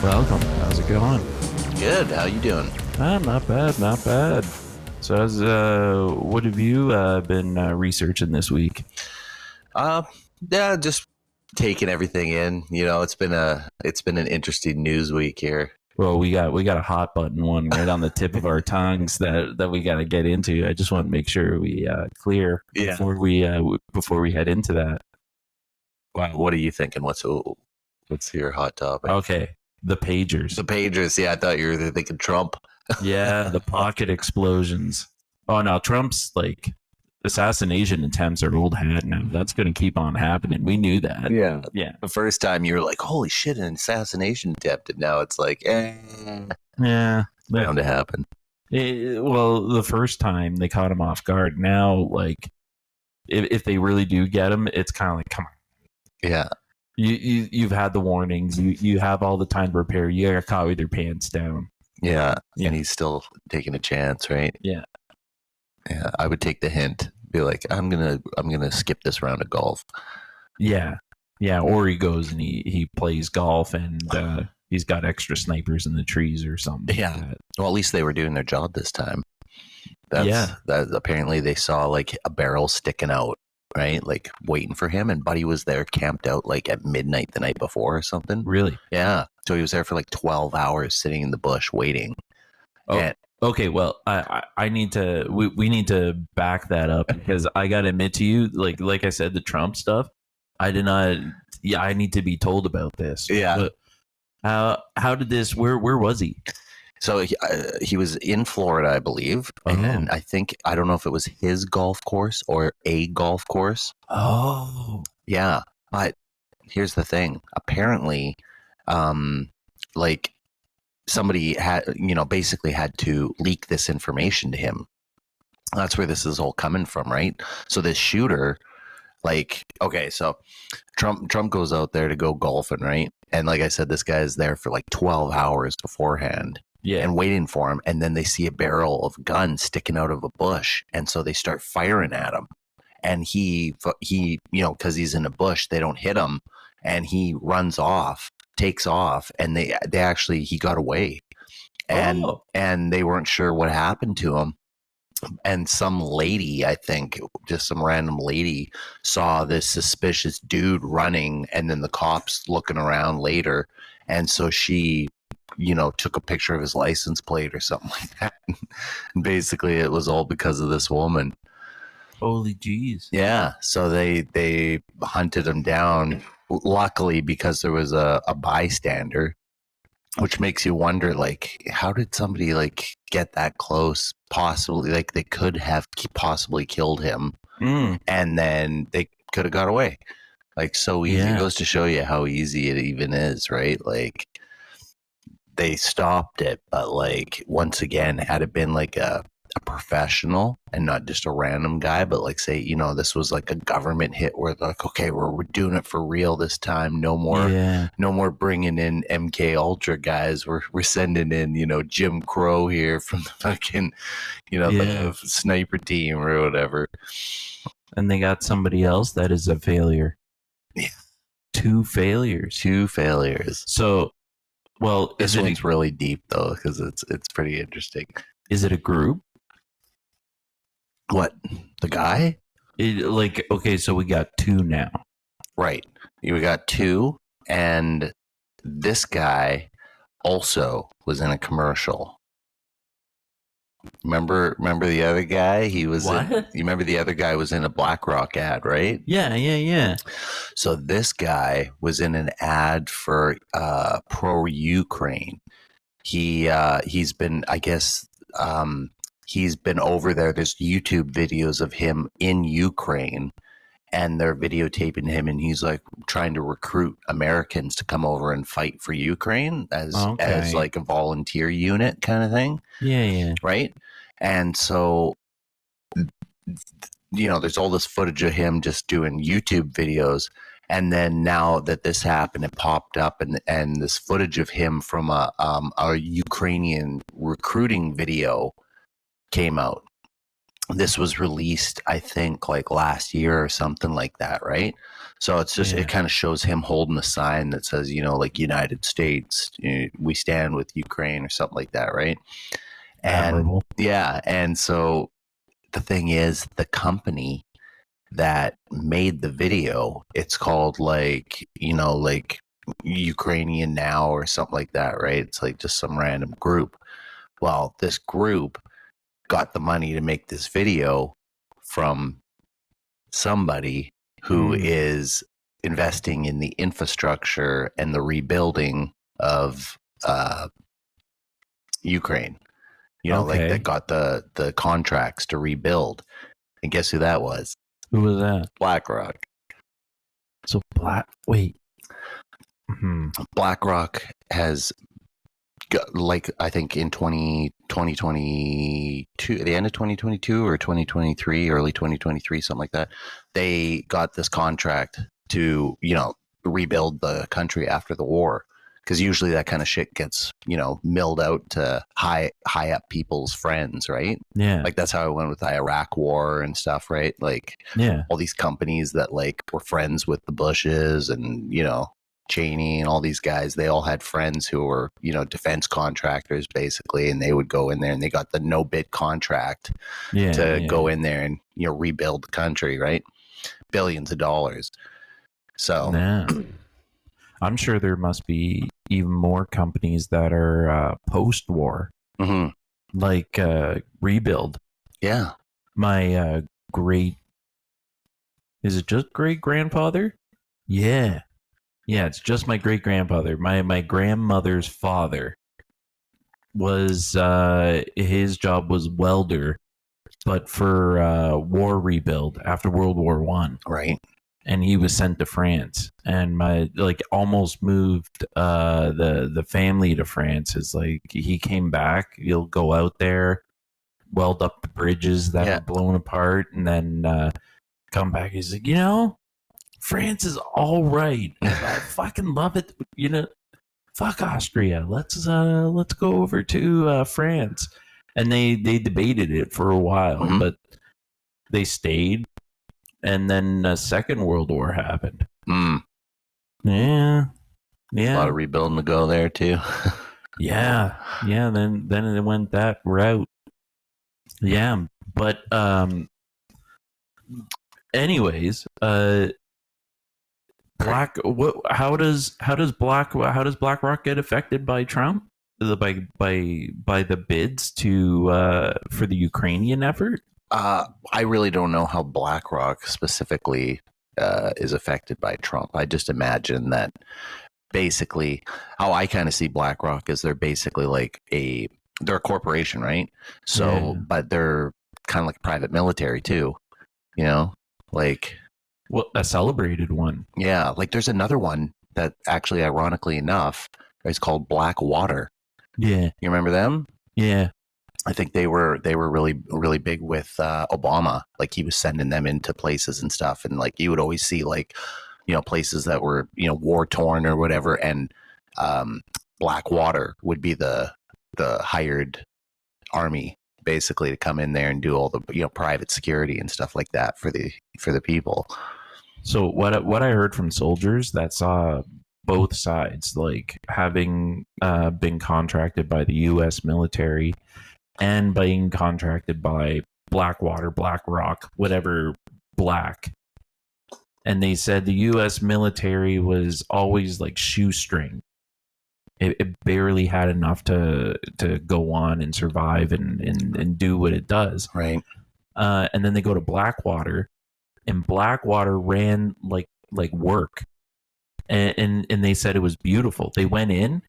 Welcome. How's it going? Good. How you doing? Not bad, not bad. So, what have you been researching this week? Uh, yeah, just taking everything in. It's been an interesting news week here. Well, we got a hot button one right on the tip of our tongues that we got to get into. I just want to make sure we clear Yeah. before we head into that. Wow. What are you thinking? What's your hot topic? Okay, the pagers. The pagers. Yeah, I thought you were thinking Trump. Yeah, the pocket explosions. Oh no, Trump's assassination attempts are old hat now. That's going to keep on happening. We knew that. Yeah. Yeah. The first time you were like, "Holy shit, an assassination attempt!" And now it's like, Yeah. bound to happen. Well, the first time they caught him off guard. Now, if they really do get him, it's kind of like, come on. Yeah. You've had the warnings. You have all the time to prepare. You got caught with your pants down. Yeah. Yeah. And he's still taking a chance, right? Yeah. Yeah. I would take the hint. Be like, I'm gonna skip this round of golf. Yeah. Yeah. Or he goes and he plays golf and he's got extra snipers in the trees or something. Yeah. Like that. Well, at least they were doing their job this time. Yeah. That apparently they saw like a barrel sticking out, right? Like waiting for him, and Buddy was there camped out like at midnight the night before or something. Really? Yeah. So he was there for like 12 hours sitting in the bush waiting. Oh, And- okay. Well, I need to. We need to back that up because I got to admit to you, like I said, the Trump stuff. I did not. Yeah, I need to be told about this. Yeah. But how did this? Where was he? So he was in Florida, I believe, and I don't know if it was his golf course or a golf course. Oh, Yeah, but here's the thing. Apparently, like somebody had, basically had to leak this information to him. That's where this is all coming from, right? So this shooter, so Trump goes out there to go golfing, right? And like I said, this guy is there for like 12 hours beforehand. yeah. And waiting for him, and then they see a barrel of gun sticking out of a bush, and so they start firing at him. And he, because he's in a bush, they don't hit him, and he runs off, takes off, and he got away, and they weren't sure what happened to him. And some lady, I think, just some random lady, saw this suspicious dude running, and then the cops looking around later, and so she took a picture of his license plate or something like that. And basically it was all because of this woman. Holy jeez. Yeah. So they hunted him down, luckily, because there was a bystander, which makes you wonder, like, how did somebody get that close? Possibly, they could have possibly killed him, and then they could have got away. So easy. Yeah. It goes to show you how easy it even is, right? They stopped it, but once again, had it been a professional and not just a random guy, but say, this was a government hit where okay, we're doing it for real this time. No more bringing in MK Ultra guys. We're sending in, Jim Crow here from the fucking, the sniper team or whatever. And they got somebody else that is a failure. Yeah. Two failures. So, well, this one's really deep though, because it's pretty interesting. Is it a group? What, the guy? Okay, so we got two now. Right. We got two, and this guy also was in a commercial. Remember the other guy? He was What? you remember the other guy was in a BlackRock ad, right? Yeah. So this guy was in an ad for pro Ukraine. He's been, I guess, he's been over there. There's YouTube videos of him in Ukraine, and they're videotaping him, and he's trying to recruit Americans to come over and fight for Ukraine as a volunteer unit kind of thing. Yeah. Right. And so, there's all this footage of him just doing YouTube videos. And then now that this happened, it popped up, and this footage of him from a Ukrainian recruiting video came out. this was released, I think, like last year or something like that, right? So it's just, it Yeah. kind of shows him holding a sign that says, like United States, we stand with Ukraine or something like that, right? And Admirable. yeah, and so the thing is, the company that made the video, it's called like, like Ukrainian Now or something like that, right? It's like just some random group. Well, this group got the money to make this video from somebody who is investing in the infrastructure and the rebuilding of Ukraine. Like that Okay. got the contracts to rebuild. And guess who that was? Who was that? BlackRock. So wait. Hmm. BlackRock has got, like, I think in 2022, the end of 2022 or 2023, early 2023, something like that, they got this contract to, rebuild the country after the war. Because usually that kind of shit gets, milled out to high up people's friends, right? Yeah. Like that's how it went with the Iraq War and stuff, right? Like Yeah. all these companies that like were friends with the Bushes and, Cheney and all these guys, they all had friends who were, defense contractors basically, and they would go in there and they got the no bid contract to go in there and, rebuild the country, right? Billions of dollars. So, yeah. I'm sure there must be even more companies that are post-war, like rebuild. Yeah. My is it just great grandfather? Yeah, it's just my great grandfather. My grandmother's father was his job was welder, but for war rebuild after World War One. Right. And he was sent to France, and my almost moved the family to France. Is like he came back. He'll go out there, weld up the bridges that were blown apart, and then come back. He's like, France is all right. I fucking love it. Fuck Austria. Let's go over to France. And they debated it for a while, but they stayed. And then Second World War happened. Yeah. A lot of rebuilding to go there too. yeah. Then it went that route. Yeah, but anyways, how does BlackRock get affected by Trump? By the bids to for the Ukrainian effort? I really don't know how BlackRock specifically is affected by Trump. I just imagine that basically how I kind of see BlackRock is they're basically like they're a corporation, right? So, but they're kind of like private military too, like. Well, a celebrated one. Yeah, like there's another one that actually, ironically enough, is called Blackwater. Yeah, you remember them? Yeah. I think they were really really big with Obama. Like he was sending them into places and stuff, and like you would always see like places that were war torn or whatever, and Blackwater would be the hired army basically to come in there and do all the private security and stuff like that for the people. So what I heard from soldiers that saw both sides, like having been contracted by the U.S. military and being contracted by Blackwater, BlackRock, whatever black. And they said the U.S. military was always like shoestring. It barely had enough to go on and survive and do what it does. Right. And then they go to Blackwater, and Blackwater ran like work. And they said it was beautiful. They went in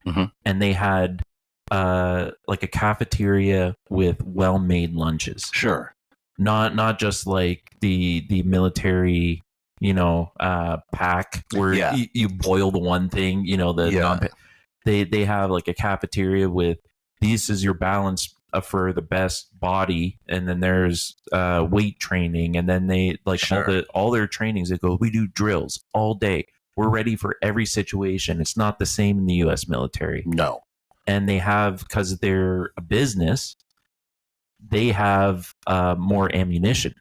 and they had like a cafeteria with well-made lunches. Sure. Not just like the military, pack where you boil the one thing, they have like a cafeteria with this is your balance for the best body, and then there's weight training, and then they like all their trainings. They go, we do drills all day. We're ready for every situation. It's not the same in the U.S. military. No. And they have, because they're a business, they have more ammunition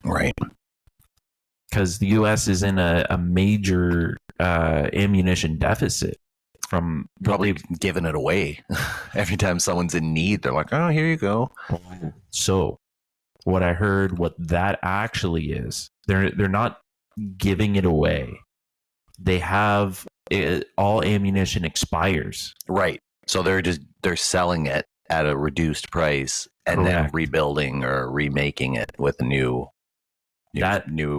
Right. because the U.S. is in a major ammunition deficit from Probably giving it away every time someone's in need. They're like, "Oh, here you go." So what I heard, what that actually is, they're not giving it away. They have all ammunition expires. Right. So they're selling it at a reduced price and then Correct. rebuilding or remaking it with a new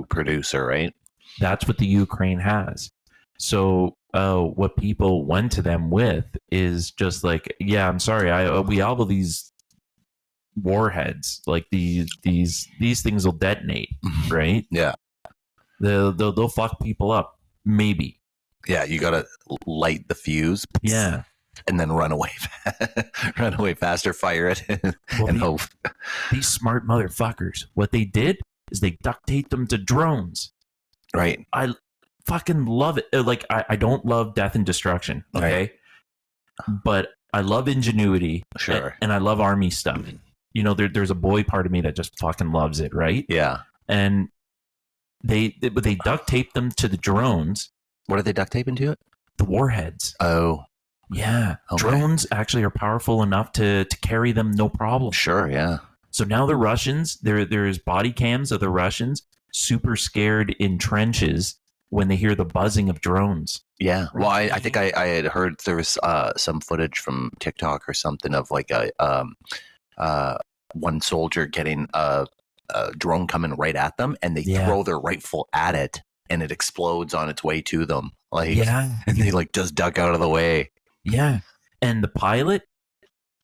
producer, right? That's what the Ukraine has. So what people went to them with is just like, yeah, I'm sorry, we have all these warheads, like these things will detonate, right? Yeah. They'll fuck people up, maybe. Yeah, you gotta light the fuse. Yeah. And then run away, run away faster, fire it, and hope. These smart motherfuckers, what they did is they duct taped them to drones. Right. I fucking love it. Like, I don't love death and destruction, okay? Right. But I love ingenuity. Sure. And I love army stuff. You know, there's a boy part of me that just fucking loves it, right? Yeah. And they duct taped them to the drones. What are they duct taping to it? The warheads. Oh. Yeah. Okay. Drones actually are powerful enough to carry them no problem. Sure, yeah. So now the Russians, there's body cams of the Russians super scared in trenches when they hear the buzzing of drones. Yeah. Well, I think I had heard there was some footage from TikTok or something of like one soldier getting a drone coming right at them, and they throw their rifle at it, and it explodes on its way to them. Like, and they like just duck out of the way. Yeah. And the pilot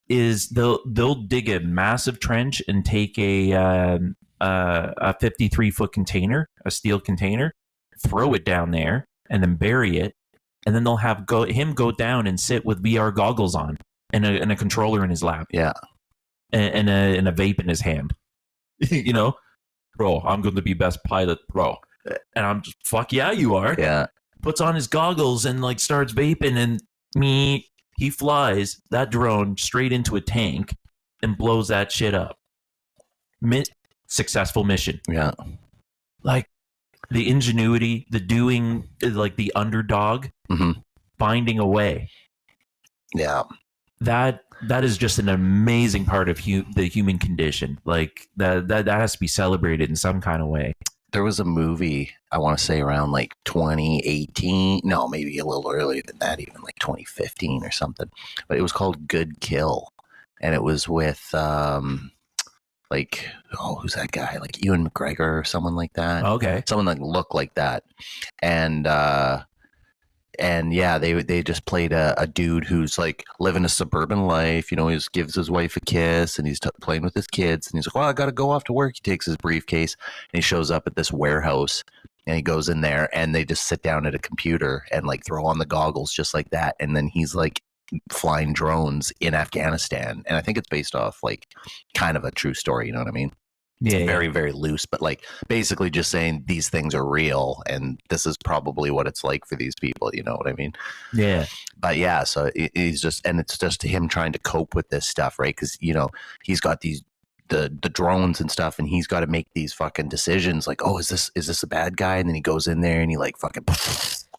is they'll dig a massive trench and take a 53-foot container, a steel container, throw it down there, and then bury it. And then they'll have him go down and sit with VR goggles on and a controller in his lap. Yeah. And a vape in his hand. You know, bro, I'm going to be best pilot, bro. And I'm just, fuck yeah, you are. Yeah. Puts on his goggles and like starts vaping, and he flies that drone straight into a tank and blows that shit up. Successful mission. Yeah. Like the ingenuity, the doing, like the underdog, finding a way. Yeah. That is just an amazing part of the human condition. Like that has to be celebrated in some kind of way. There was a movie, I want to say around like 2018. No, maybe a little earlier than that, even like 2015 or something. But it was called Good Kill. And it was with, like, who's that guy? Like Ewan McGregor or someone like that. Okay. Someone that looked like that. And yeah, they just played a dude who's like living a suburban life. You know, he gives his wife a kiss, and he's playing with his kids. And he's like, well, I got to go off to work. He takes his briefcase and he shows up at this warehouse, and he goes in there, and they just sit down at a computer and like throw on the goggles just like that. And then he's like flying drones in Afghanistan. And I think it's based off like kind of a true story. You know what I mean? Yeah, very, very loose, but like basically just saying these things are real, and this is probably what it's like for these people. You know what I mean? Yeah. But yeah, so he's just, and it's just him trying to cope with this stuff, right? Because you know he's got the drones and stuff, and he's got to make these fucking decisions. Like, oh, is this a bad guy? And then he goes in there and he like fucking,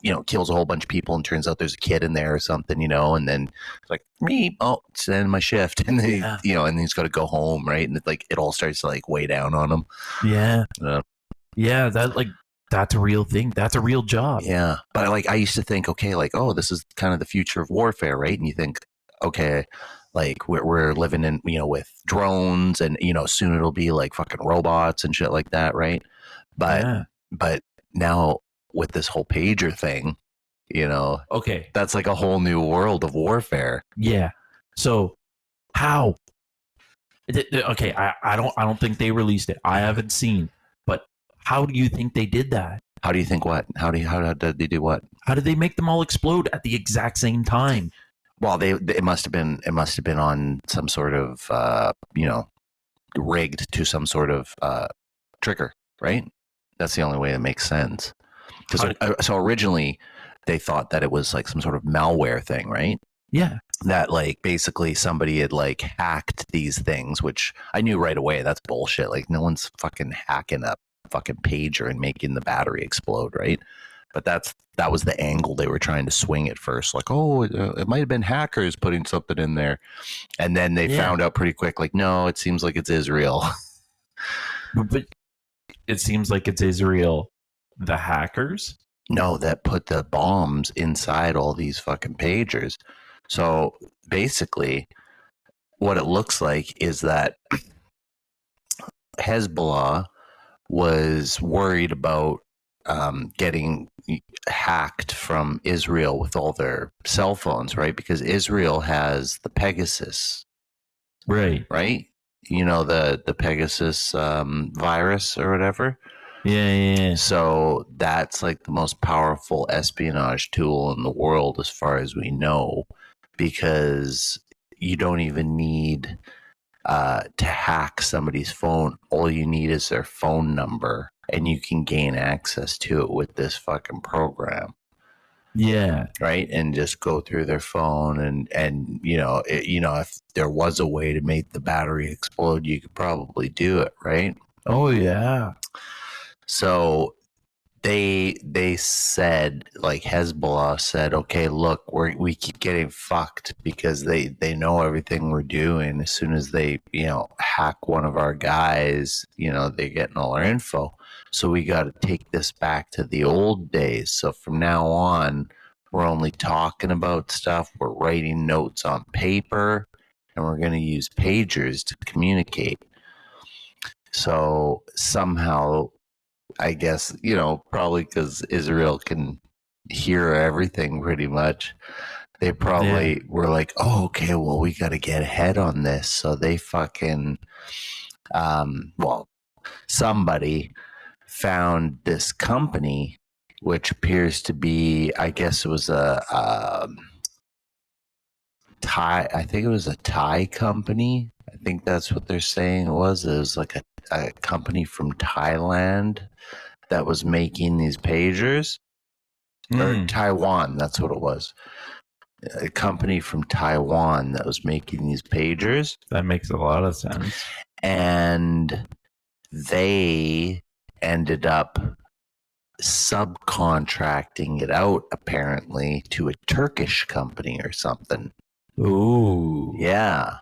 you know, kills a whole bunch of people, and turns out there's a kid in there or something, you know, and then it's like, it's the end of my shift, and then you know, and then he's got to go home, right? And it all starts to like weigh down on him. Yeah. Yeah, that's a real thing. That's a real job. Yeah. But like I used to think, okay, like, oh, this is kind of the future of warfare, right? And you think, okay, like we're living in, you know, with drones, and you know, soon it'll be like fucking robots and shit like that, right? But now with this whole pager thing, you know, okay, that's like a whole new world of warfare. Yeah. So how? Okay, I don't think they released it. I haven't seen. But how do you think they did that? How do you think what? How did they do what? How did they make them all explode at the exact same time? Well, it must have been on some sort of you know, rigged to some sort of trigger, right? That's the only way that makes sense. Because so originally they thought that it was like some sort of malware thing, right? Yeah. that like basically somebody had like hacked these things, which I knew right away that's bullshit. Like no one's fucking hacking a fucking pager and making the battery explode, right? But that was the angle they were trying to swing at first. Like, oh, it might have been hackers putting something in there, and then they found out pretty quick. Like, no, it seems like it's Israel. But it seems like it's Israel, the hackers. No, that put the bombs inside all these fucking pagers. So basically, what it looks like is that Hezbollah was worried about getting hacked from Israel with all their cell phones, right? Because Israel has the Pegasus, Right. right? You know, the Pegasus virus or whatever. Yeah. So that's like the most powerful espionage tool in the world, as far as we know, because you don't even need to hack somebody's phone. All you need is their phone number, and you can gain access to it with this fucking program. Yeah. Right, and just go through their phone, and if there was a way to make the battery explode, you could probably do it, right? Oh yeah. So they said, like Hezbollah said, okay, look, we keep getting fucked because they know everything we're doing. As soon as they hack one of our guys, they're getting all our info. So we got to take this back to the old days. So from now on, we're only talking about stuff. We're writing notes on paper, and we're going to use pagers to communicate. So somehow, I guess, probably because Israel can hear everything pretty much, they probably were like, oh, okay, well, we got to get ahead on this. So they fucking, somebody found this company, which appears to be, I guess it was a Thai, I think it was a Thai company. I think that's what they're saying it was. It was like a company from Thailand that was making these pagers, or Taiwan, that's what it was. A company from Taiwan that was making these pagers. That makes a lot of sense. And they ended up subcontracting it out, apparently, to a Turkish company or something. Ooh. Yeah.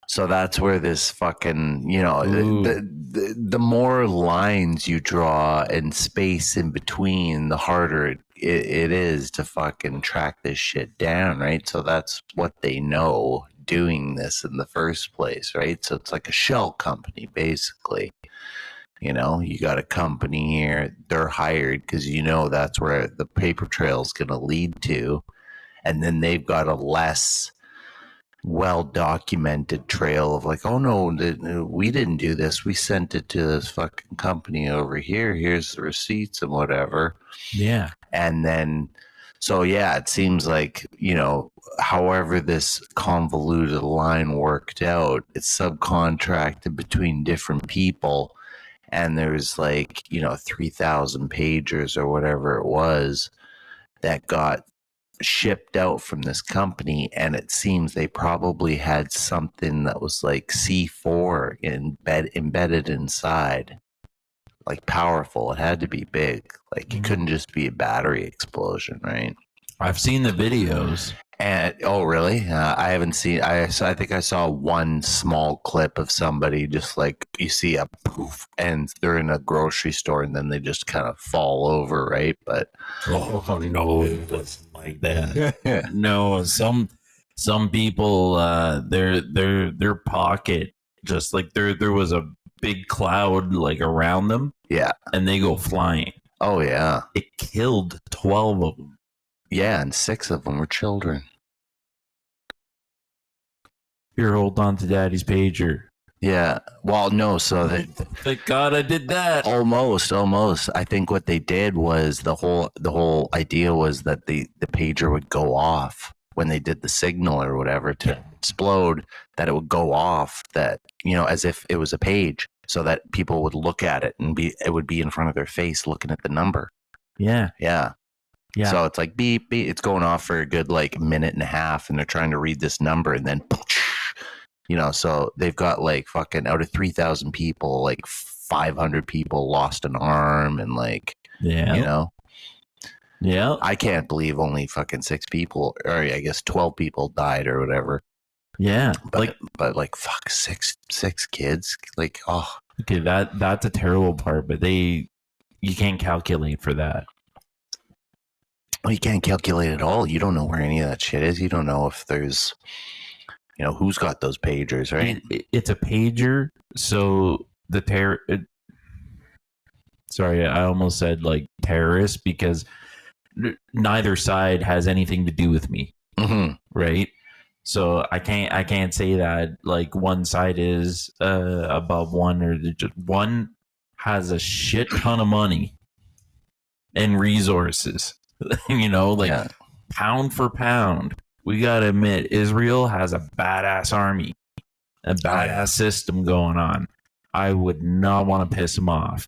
So that's where this fucking, the more lines you draw and space in between, the harder it is to fucking track this shit down, right? So that's what they know doing this in the first place, right? So it's like a shell company, basically. You got a company here, they're hired because that's where the paper trail is going to lead to. And then they've got a less well-documented trail of like, oh no, we didn't do this. We sent it to this fucking company over here. Here's the receipts and whatever. Yeah. And then, so yeah, it seems like, however this convoluted line worked out, it's subcontracted between different people. And there's like, 3,000 pagers or whatever it was that got shipped out from this company, and it seems they probably had something that was like C4 embedded inside, like powerful. It had to be big. Like it couldn't just be a battery explosion, right? I've seen the videos. And oh, really? I haven't seen. I think I saw one small clip of somebody just like you see a poof, and they're in a grocery store, and then they just kind of fall over, right? But oh no, it wasn't like that. No, some people, their pocket, just like there was a big cloud like around them. Yeah, and they go flying. Oh yeah, it killed 12 of them. Yeah, and 6 of them were children. Here, hold on to Daddy's pager. Yeah. Well, no. So thank God I did that. Almost. I think what they did was the whole idea was that the pager would go off when they did the signal or whatever to explode. That it would go off. That as if it was a page, so that people would look at it and it would be in front of their face, looking at the number. Yeah. Yeah. Yeah. So it's like beep, beep. It's going off for a good like minute and a half, and they're trying to read this number, and then, so they've got like fucking out of 3,000 people, like 500 people lost an arm, and like, Yeah. Yeah. I can't believe only fucking 6 people, or I guess 12 people died or whatever. Yeah. But like fuck, six kids, like, oh. Okay, that's a terrible part, but you can't calculate for that. Well, you can't calculate at all. You don't know where any of that shit is. You don't know if there's, who's got those pagers, right? It's a pager, so sorry, I almost said like terrorist because neither side has anything to do with me, right? So I can't say that like one side is above one, or just one has a shit ton of money and resources. Pound for pound, we gotta admit Israel has a badass army, a badass system going on. I would not want to piss them off.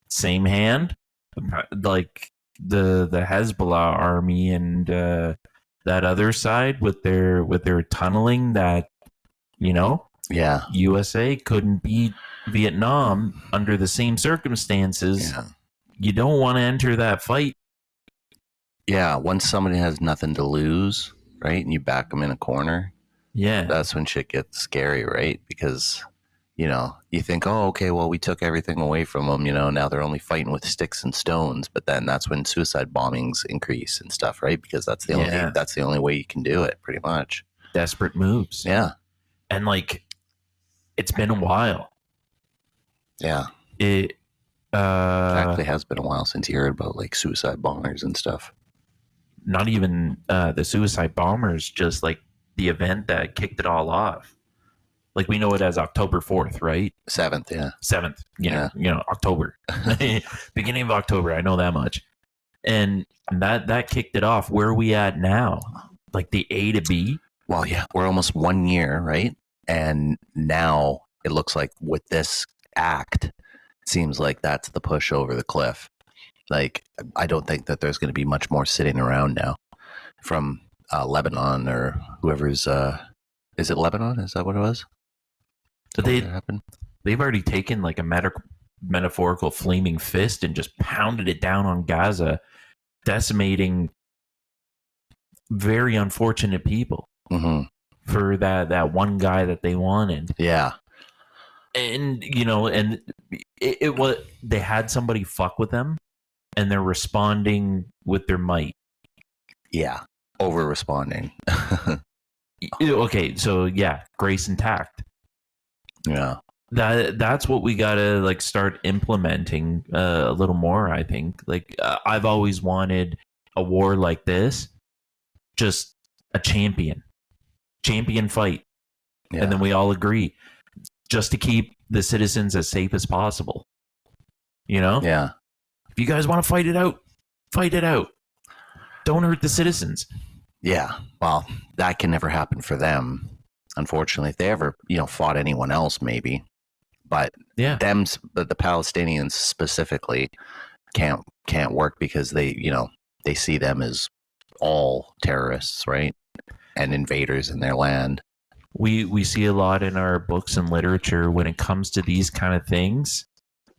Same hand, like the Hezbollah army and that other side with their tunneling that USA couldn't beat Vietnam under the same circumstances. You don't want to enter that fight. Yeah, once somebody has nothing to lose, right, and you back them in a corner, that's when shit gets scary, right? Because you think, oh, okay, well, we took everything away from them, now they're only fighting with sticks and stones. But then that's when suicide bombings increase and stuff, right? Because that's the only way you can do it, pretty much. Desperate moves. Yeah. And like, it's been a while. Yeah. It actually has been a while since you heard about like suicide bombers and stuff. Not even the suicide bombers, just like the event that kicked it all off. Like, we know it as October 4th, right? 7th, yeah. 7th, October. Beginning of October, I know that much. And that kicked it off. Where are we at now? Like the A to B? Well, yeah, we're almost 1 year, right? And now it looks like with this act, it seems like that's the push over the cliff. Like, I don't think that there's going to be much more sitting around now from Lebanon or whoever's... is it Lebanon? Is that what it was? But they've already taken like a metaphorical flaming fist and just pounded it down on Gaza, decimating very unfortunate people for that one guy that they wanted. Yeah. And, and it was, they had somebody fuck with them and they're responding with their might. Yeah. Over responding. Okay. So yeah, grace and tact. Yeah. That's what we gotta like start implementing a little more. I think like I've always wanted a war like this, just a champion fight, and then we all agree, just to keep the citizens as safe as possible. Yeah. If you guys want to fight it out. Don't hurt the citizens. Yeah. Well, that can never happen for them. Unfortunately, if they ever, fought anyone else, maybe, but the Palestinians specifically can't work because they see them as all terrorists, right, and invaders in their land. We see a lot in our books and literature when it comes to these kind of things.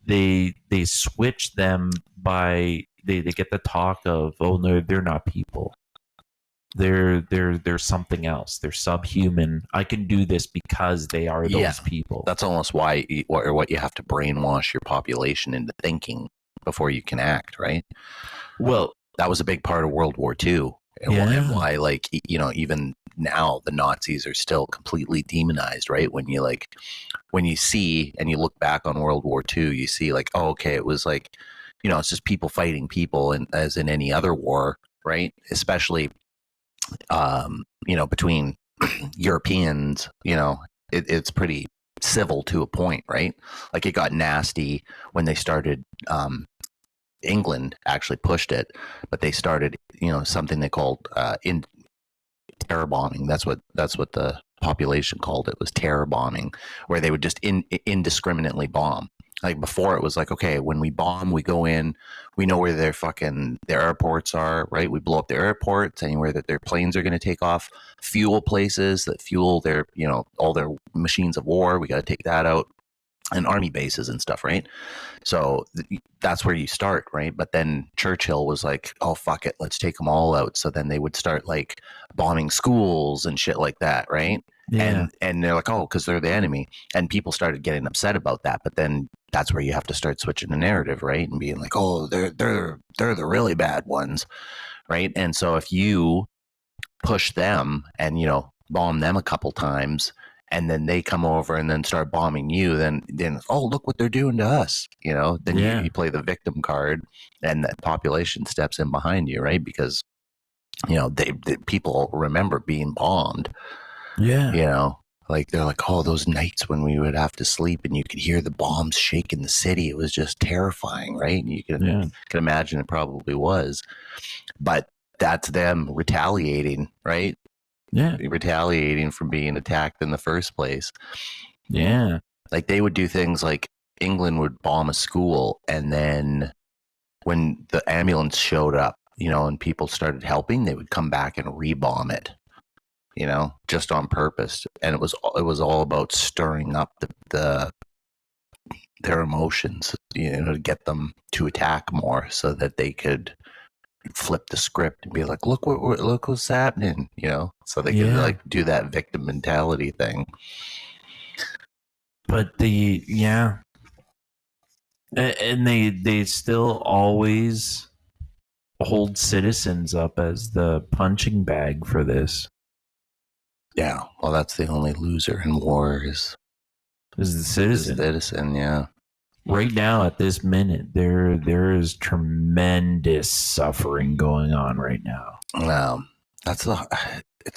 They switch them by they get the talk of, oh no, they're not people. They're something else. They're subhuman. I can do this because they are those people. That's almost why or what you have to brainwash your population into thinking before you can act, right? Well, that was a big part of World War II. And why, like, even now the Nazis are still completely demonized, right? When you see and you look back on World War II, you see like, oh, okay, it was like, it's just people fighting people, and as in any other war, right? Especially between Europeans, it's pretty civil to a point, right? Like, it got nasty when they started, England actually pushed it, but they started, something they called in terror bombing. That's what the population called it, was terror bombing, where they would just indiscriminately bomb. Like before, it was like, okay, when we bomb, we go in, we know where their airports are, right? We blow up their airports, anywhere that their planes are going to take off, fuel places that fuel their, all their machines of war. We got to take that out, and army bases and stuff, right? So that's where you start, right? But then Churchill was like, "Oh fuck it, let's take them all out." So then they would start like bombing schools and shit like that, right? Yeah. And they're like, "Oh, because they're the enemy," and people started getting upset about that. But then that's where you have to start switching the narrative, right? And being like, "Oh, they're the really bad ones," right? And so if you push them and bomb them a couple times, and then they come over and then start bombing you, then oh, look what they're doing to us, then Yeah. you play the victim card, and the population steps in behind you, right? Because they people remember being bombed, Yeah. like they're like, oh, those nights when we would have to sleep and you could hear the bombs shaking the city, it was just terrifying, right? And you can imagine it probably was, but that's them retaliating, right? Yeah. Retaliating from being attacked in the first place. Yeah. Like they would do things like England would bomb a school, and then when the ambulance showed up, and people started helping, they would come back and rebomb it, just on purpose. And it was all about stirring up their emotions, to get them to attack more, so that they could flip the script and be like, look what's happening, so they could like do that victim mentality thing. But and they still always hold citizens up as the punching bag for this. Yeah, well, that's the only loser in war is the citizen. Yeah. Right now, at this minute, there is tremendous suffering going on right now. It's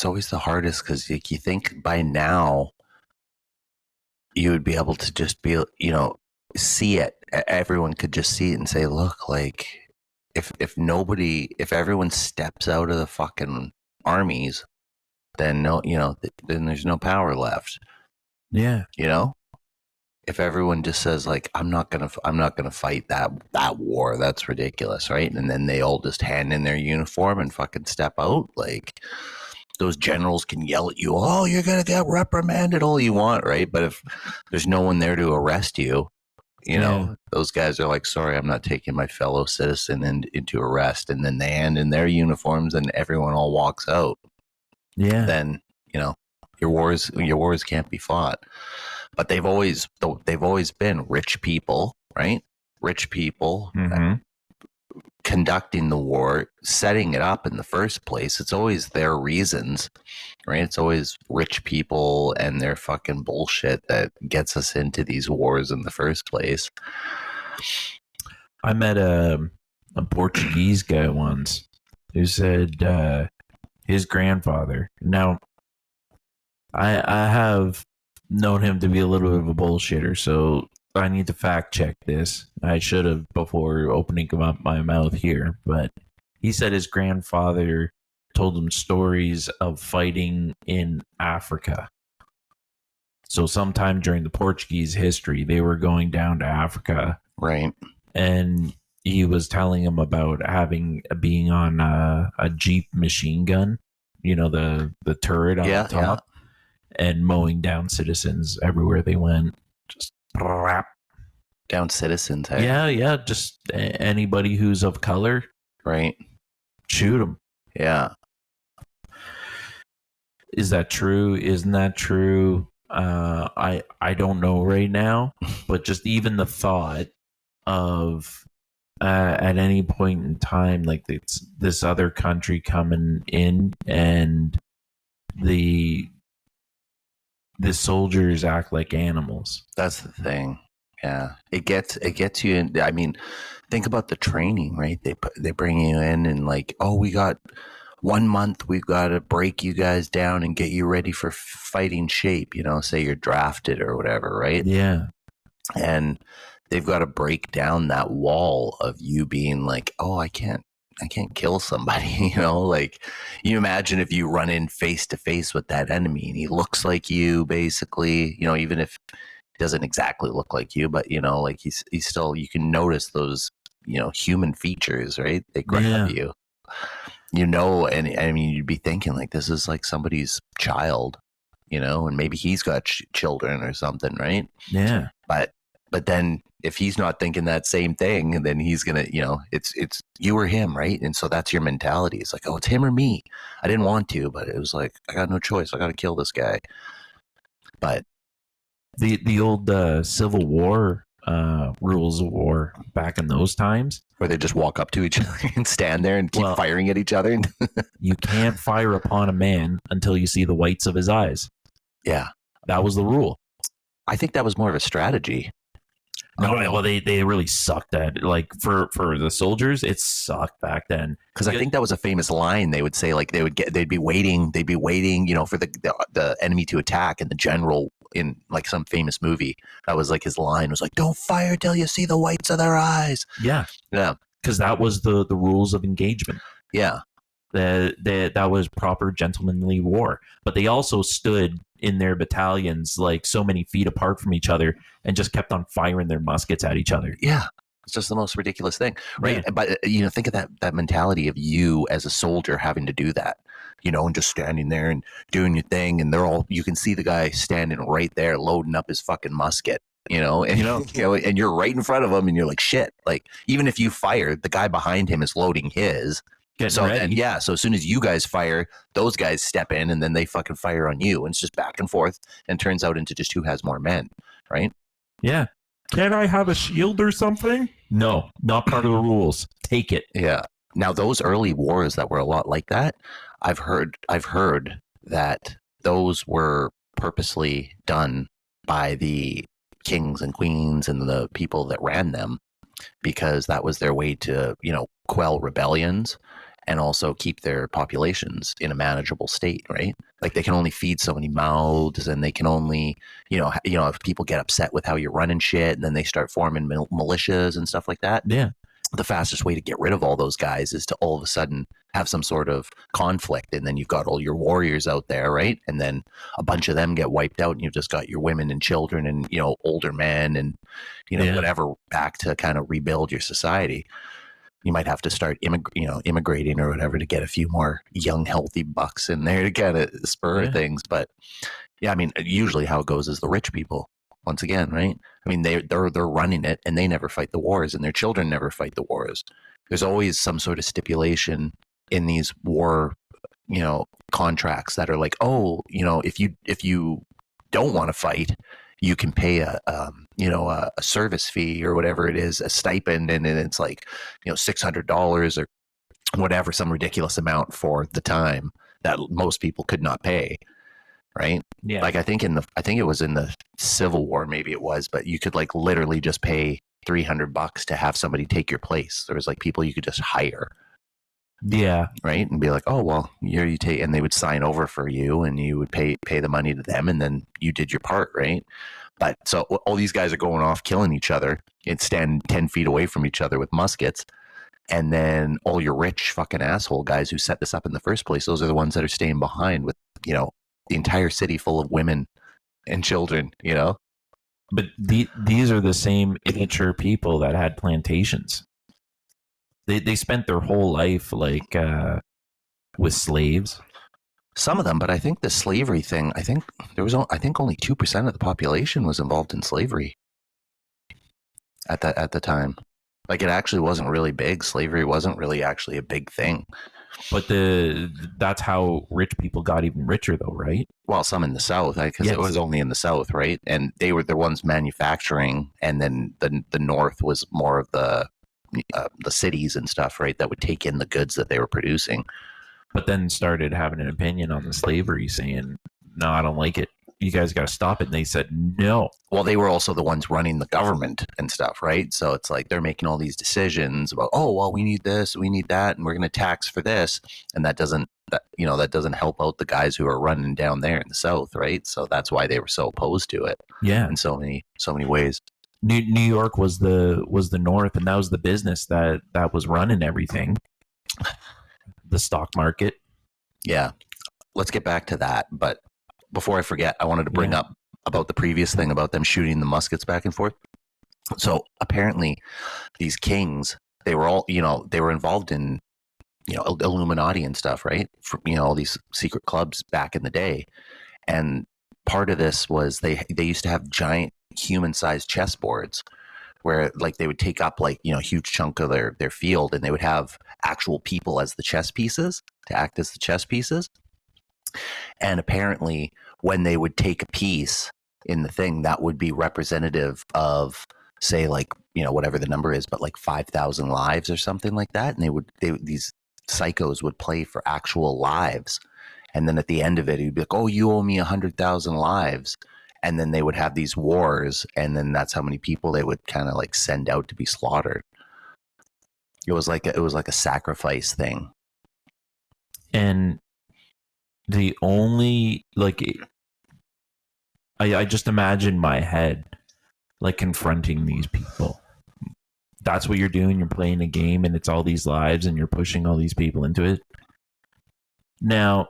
always the hardest, because you think by now you would be able to just be, see it. Everyone could just see it and say, look, like if everyone steps out of the fucking armies, then then there's no power left. Yeah. If everyone just says like, I'm not gonna fight that war, that's ridiculous, right? And then they all just hand in their uniform and fucking step out. Like those generals can yell at you, oh, you're gonna get reprimanded all you want, right? But if there's no one there to arrest you, those guys are like, sorry, I'm not taking my fellow citizen into arrest. And then they hand in their uniforms and everyone all walks out. Yeah. Then your wars can't be fought. But they've always been rich people, right? Rich people conducting the war, setting it up in the first place. It's always their reasons, right? It's always rich people and their fucking bullshit that gets us into these wars in the first place. I met a Portuguese guy once who said his grandfather. Now, I have known him to be a little bit of a bullshitter, so I need to fact check this. I should have before opening up my mouth here, but he said his grandfather told him stories of fighting in Africa. So sometime during the Portuguese history, they were going down to Africa, right? And he was telling him about being on a Jeep machine gun, the turret on the top. And mowing down citizens everywhere they went. Just down citizens. Hey? Yeah. Just anybody who's of color. Right. Shoot them. Yeah. Is that true? Isn't that true? I don't know right now, but just even the thought of at any point in time, like it's this other country coming in and the soldiers act like animals. That's the thing. Yeah, it gets you in. I mean, think about the training, right? They bring you in and like, oh, we got 1 month. We've got to break you guys down and get you ready for fighting shape. Say you're drafted or whatever, right? Yeah. And they've got to break down that wall of you being like, oh, I can't kill somebody, like you imagine if you run in face to face with that enemy and he looks like you, basically, even if he doesn't exactly look like you, but like he's still, you can notice those, human features, right? They grab you, and I mean, you'd be thinking like, this is like somebody's child, and maybe he's got children or something, right? Yeah. But then if he's not thinking that same thing, then he's gonna, it's you or him, right? And so that's your mentality. It's like, oh, it's him or me. I didn't want to, but it was like, I got no choice. I got to kill this guy. But the old Civil War rules of war back in those times, where they just walk up to each other and stand there and keep firing at each other. You can't fire upon a man until you see the whites of his eyes. Yeah, that was the rule. I think that was more of a strategy. No, well, they really sucked at it. Like for the soldiers, it sucked back then. Because I think that was a famous line. They would say like they'd be waiting, for the enemy to attack, and the general in like some famous movie, that was like his line was like, "Don't fire till you see the whites of their eyes." Yeah, yeah, because that was the rules of engagement. Yeah, that was proper gentlemanly war. But they also stood in their battalions like so many feet apart from each other and just kept on firing their muskets at each other. Yeah. It's just the most ridiculous thing, right? Yeah. But think of that mentality of you as a soldier having to do that, and just standing there and doing your thing, and you can see the guy standing right there loading up his fucking musket, and and you're right in front of him, and you're like, shit. Like, even if you fire, the guy behind him is loading his. Getting ready. So as soon as you guys fire, those guys step in, and then they fucking fire on you, and it's just back and forth, and turns out into just who has more men, right? Yeah. Can I have a shield or something? No, not part of the rules. Take it. Yeah. Now those early wars that were a lot like that, I've heard that those were purposely done by the kings and queens and the people that ran them, because that was their way to, quell rebellions and also keep their populations in a manageable state, right? Like, they can only feed so many mouths, and they can only, if people get upset with how you're running shit, and then they start forming militias and stuff like that. Yeah. The fastest way to get rid of all those guys is to all of a sudden have some sort of conflict, and then you've got all your warriors out there, right? And then a bunch of them get wiped out, and you've just got your women and children and, older men and, whatever back to kind of rebuild your society. You might have to start immigrating or whatever to get a few more young, healthy bucks in there to kind of spur things. But yeah, I mean, usually how it goes is the rich people, once again, right? I mean, they're running it, and they never fight the wars, and their children never fight the wars. There's always some sort of stipulation in these war, contracts that are like, oh, if you don't want to fight, you can pay a service fee or whatever it is, a stipend, and then it's like, $600 or whatever, some ridiculous amount for the time that most people could not pay, right? Yeah. Like, I think it was in the Civil War, maybe it was, but you could like literally just pay $300 to have somebody take your place. There was like people you could just hire. Yeah. Right. And be like, oh, well, here you take, and they would sign over for you, and you would pay the money to them, and then you did your part. Right. But so all these guys are going off killing each other and standing 10 feet away from each other with muskets. And then all your rich fucking asshole guys who set this up in the first place, those are the ones that are staying behind with, the entire city full of women and children, But these are the same immature people that had plantations. They spent their whole life like with slaves. Some of them, but I think the slavery thing, I think only 2% of the population was involved in slavery at the time. Like, it actually wasn't really big. Slavery wasn't really actually a big thing. But that's how rich people got even richer, though, right? Well, some in the South, because it was only in the South, right? And they were the ones manufacturing, and then the North was more of the cities and stuff, right, that would take in the goods that they were producing. But then started having an opinion on the slavery, saying, no, I don't like it. You guys got to stop it. And they said, no. Well, they were also the ones running the government and stuff, right? So it's like they're making all these decisions about, oh, well, we need this, we need that, and we're going to tax for this. And that doesn't help out the guys who are running down there in the South, right? So that's why they were so opposed to it. Yeah. In so many ways. New York was the North, and that was the business that was running everything. The stock market. Yeah. Let's get back to that. But before I forget, I wanted to bring up about the previous thing about them shooting the muskets back and forth. So apparently, these kings, they were all, they were involved in, Illuminati and stuff, right? For, all these secret clubs back in the day. And part of this was they used to have giant human-sized chessboards where like they would take up like, a huge chunk of their field, and they would have actual people as the chess pieces to act as the chess pieces. And apparently when they would take a piece in the thing, that would be representative of, say, like, whatever the number is, but like 5,000 lives or something like that. And these psychos would play for actual lives. And then at the end of it, he'd be like, oh, you owe me 100,000 lives. And then they would have these wars. And then that's how many people they would kind of like send out to be slaughtered. It was like a sacrifice thing. And the only, like, I just imagine my head like confronting these people. That's what you're doing. You're playing a game, and it's all these lives, and you're pushing all these people into it. Now,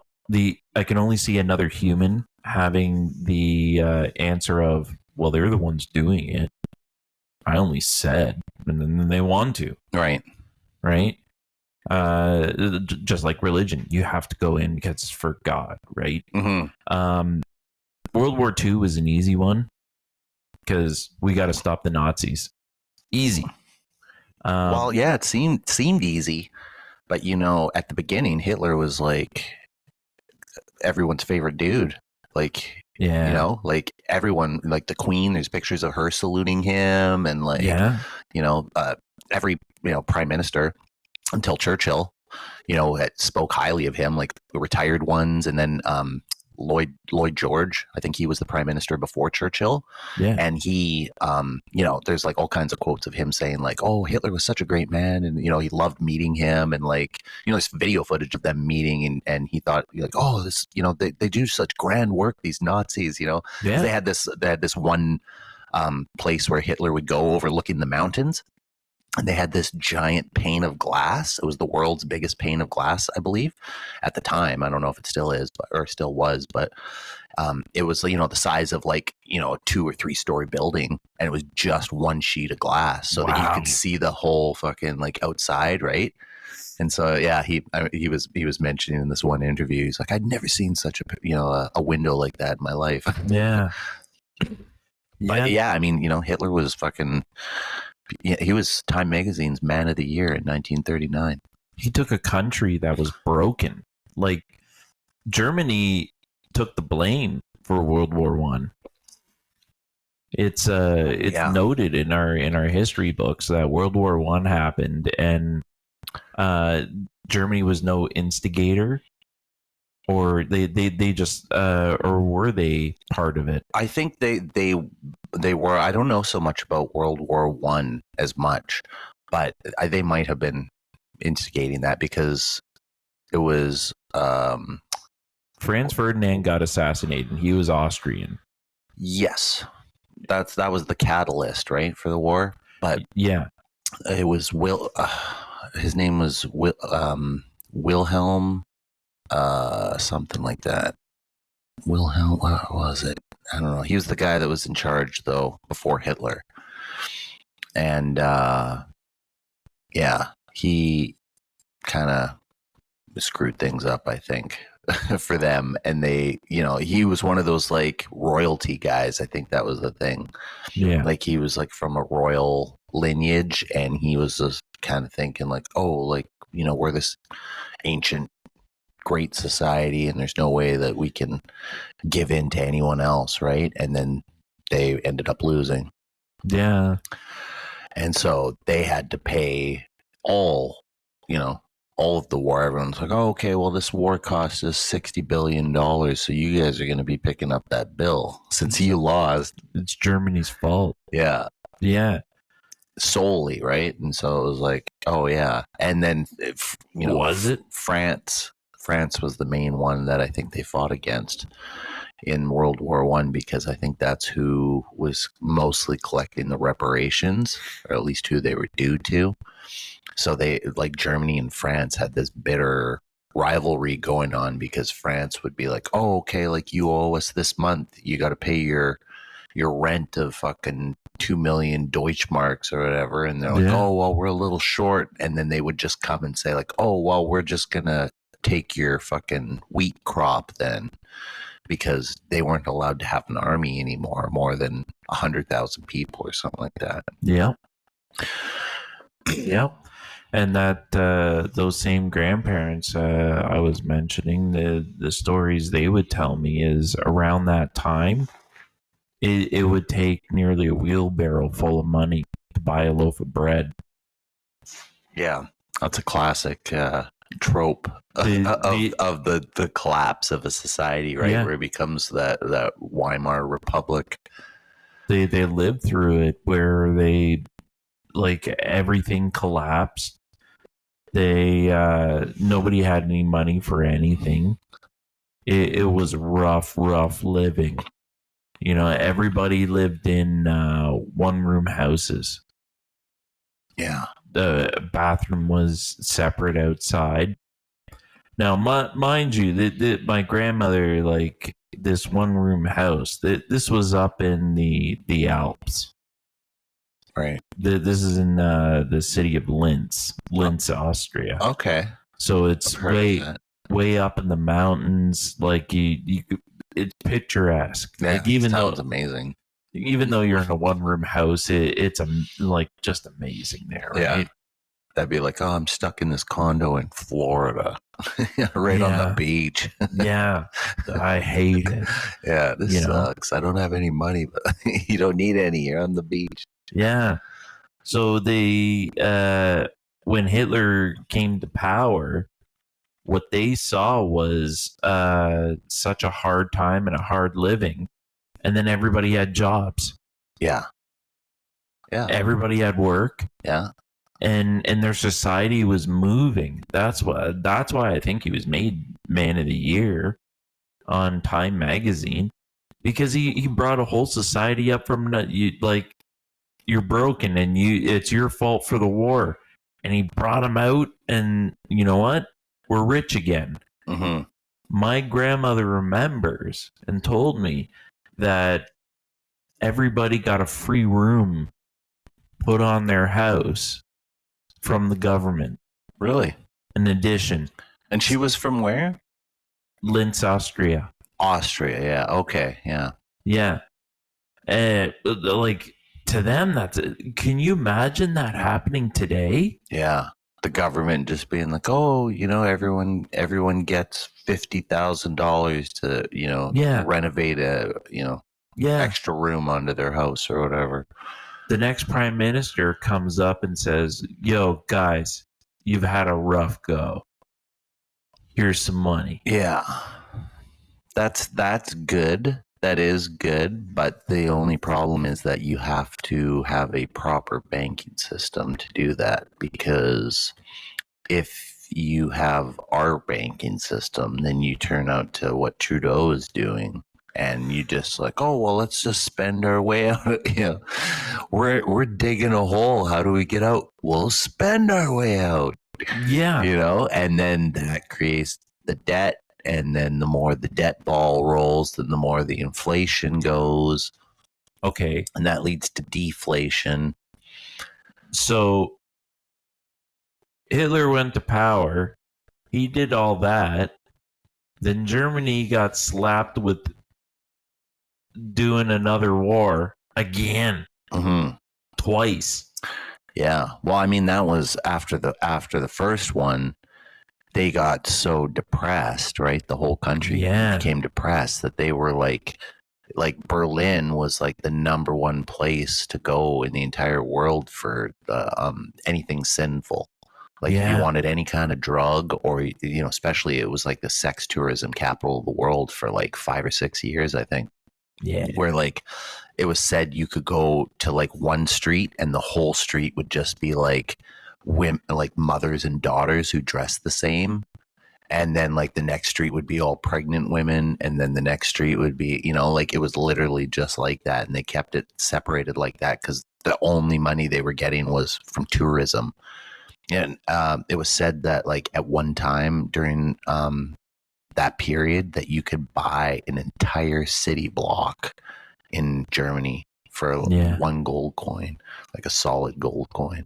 I can only see another human having the answer of, well, they're the ones doing it. I only said, and then they want to. Right. Just like religion, you have to go in because it's for God, right? Mm-hmm. World War II was an easy one because we got to stop the Nazis. Easy. Well, yeah, it seemed easy, but at the beginning, Hitler was like everyone's favorite dude. Like, yeah, like everyone, like the Queen. There's pictures of her saluting him, and like, every prime minister until Churchill, spoke highly of him, like the retired ones, and then Lloyd George. I think he was the prime minister before Churchill. Yeah. And he, there's like all kinds of quotes of him saying like, oh, Hitler was such a great man. And, he loved meeting him. And like, there's video footage of them meeting, and he thought like, oh, this, they do such grand work, these Nazis, Yeah. They had this one place where Hitler would go overlooking the mountains. And they had this giant pane of glass. It was the world's biggest pane of glass, I believe, at the time. I don't know if it still is, or still was, but it was, the size of like, a 2 or 3 story building, and it was just one sheet of glass, so that you could see the whole fucking like outside, right? And so, yeah, he was mentioning in this one interview, he's like, I'd never seen such a window like that in my life. Yeah. But yeah, I mean, Hitler was fucking. Yeah, he was Time Magazine's Man of the Year in 1939. He took a country that was broken. Like, Germany took the blame for World War One. It's noted in our history books that World War One happened, and Germany was no instigator, or they just or were they part of it? I think they were. I don't know so much about World War One as much, but they might have been instigating that, because it was Franz Ferdinand got assassinated, and he was Austrian. Yes, that was the catalyst, right, for the war. But yeah, it was his name was Wilhelm, something like that. Wilhelm, what was it? I don't know. He was the guy that was in charge, though, before Hitler. And, yeah, he kind of screwed things up, I think, for them. And they, he was one of those, like, royalty guys. I think that was the thing. Yeah. Like, he was, like, from a royal lineage, and he was just kind of thinking, like, oh, like, we're this ancient great society, and there's no way that we can give in to anyone else, right? And then they ended up losing. Yeah. And so they had to pay all of the war. Everyone's like, oh, okay, well, this war cost us $60 billion, so you guys are going to be picking up that bill since you lost. It's Germany's fault. Yeah. Yeah. Solely, right? And so it was like, oh, yeah. And then, was it? France was the main one that I think they fought against in World War One, because I think that's who was mostly collecting the reparations, or at least who they were due to. So they, like, Germany and France had this bitter rivalry going on because France would be like, oh, okay, like you owe us this month. You got to pay your rent of fucking 2 million Deutschmarks or whatever. And they're like, Yeah. oh, well, we're a little short. And then they would just come and say like, oh, well, we're just going to take your fucking wheat crop then, because they weren't allowed to have an army anymore, more than 100,000 people or something like that. Yeah. Yep. And that those same grandparents I was mentioning, the stories they would tell me is around that time, it would take nearly a wheelbarrow full of money to buy a loaf of bread. Yeah, that's a classic trope of the collapse of a society, right? Yeah. Where it becomes that Weimar Republic. They lived through it where they, like, everything collapsed. They nobody had any money for anything. It was rough living. You know, everybody lived in one-room houses. Yeah. The bathroom was separate outside. Now, mind you, my grandmother, like, this one-room house, this was up in the Alps. Right. This is in the city of Linz, Austria. Okay. So it's way up in the mountains. Like it's picturesque. Yeah, like even sounds though amazing. Even though you're in a one-room house, it's like just amazing there, right? Yeah. That'd be like, oh, I'm stuck in this condo in Florida, right on the beach. Yeah, I hate it. Yeah, this sucks. I don't have any money, but you don't need any. You're on the beach. Yeah. So when Hitler came to power, what they saw was such a hard time and a hard living, and then everybody had jobs. Yeah. Yeah. Everybody had work. Yeah. And their society was moving. That's why I think he was made Man of the Year on Time magazine, because he brought a whole society up from you're broken and it's your fault for the war, and he brought them out, and you know what? We're rich again. Mm-hmm. My grandmother remembers and told me that everybody got a free room put on their house from the government. Really? In addition. And she was from where? Linz, Austria. Austria, yeah. Okay, yeah. Yeah. Like, to them, can you imagine that happening today? Yeah. The government just being like, oh, you know, everyone gets $50,000 to, you know, renovate a, you know, extra room onto their house or whatever. The next prime minister comes up and says, yo, guys, you've had a rough go. Here's some money. Yeah. That's good. That is good. But the only problem is that you have to have a proper banking system to do that, because if you have our banking system, then you turn out to what Trudeau is doing. And you just like, oh, well, let's just spend our way out. You know, we're digging a hole. How do we get out? We'll spend our way out. Yeah. You know, and then that creates the debt. And then the more the debt ball rolls, then the more the inflation goes. Okay. And that leads to deflation. So Hitler went to power. He did all that. Then Germany got slapped with doing another war again. Mm-hmm. Twice. Yeah. Well, I mean, that was after the first one. They got so depressed, right? The whole country became depressed that they were like Berlin was like the number one place to go in the entire world for anything sinful. Like if you wanted any kind of drug, or, you know, especially it was like the sex tourism capital of the world for like 5 or 6 years, I think. Yeah. Where like it was said you could go to like one street and the whole street would just be like women, like mothers and daughters who dressed the same. And then like the next street would be all pregnant women. And then the next street would be, you know, like it was literally just like that. And they kept it separated like that because the only money they were getting was from tourism. And it was said that like at one time during that period that you could buy an entire city block in Germany for Yeah. one gold coin, like a solid gold coin.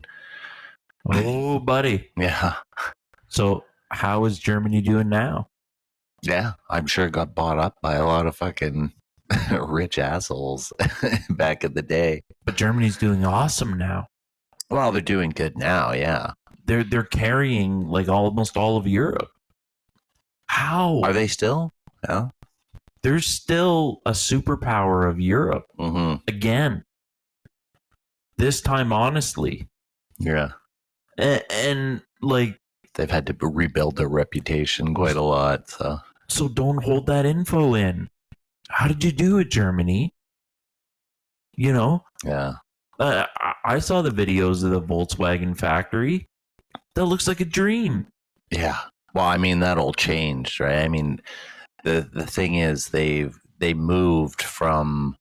Oh, buddy. Yeah. So how is Germany doing now? Yeah. I'm sure it got bought up by a lot of fucking rich assholes back in the day. But Germany's doing awesome now. Well, they're doing good now. Yeah. They're carrying like almost all of Europe. How? Are they still? Yeah. They're still a superpower of Europe. Mm-hmm. Again. This time honestly. Yeah. And like they've had to rebuild their reputation quite a lot. So don't hold that info in. How did you do it, Germany? You know? Yeah. I saw the videos of the Volkswagen factory. That looks like a dream. Yeah. Well, I mean, that all changed, right? I mean, the thing is they moved from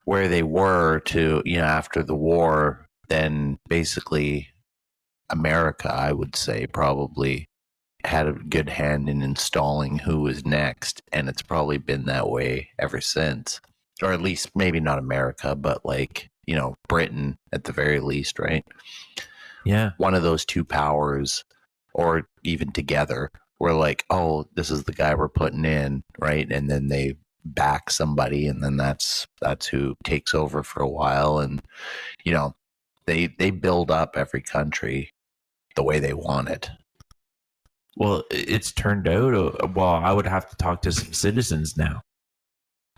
where they were to, after the war, then basically America, I would say, probably had a good hand in installing who was next, and it's probably been that way ever since. Or at least maybe not America, but like, Britain at the very least, right? Yeah. One of those two powers, or even together, were like, oh, this is the guy we're putting in, right? And then they back somebody, and then that's who takes over for a while. And they build up every country the way they want it. Well, it's turned out. Well, I would have to talk to some citizens now.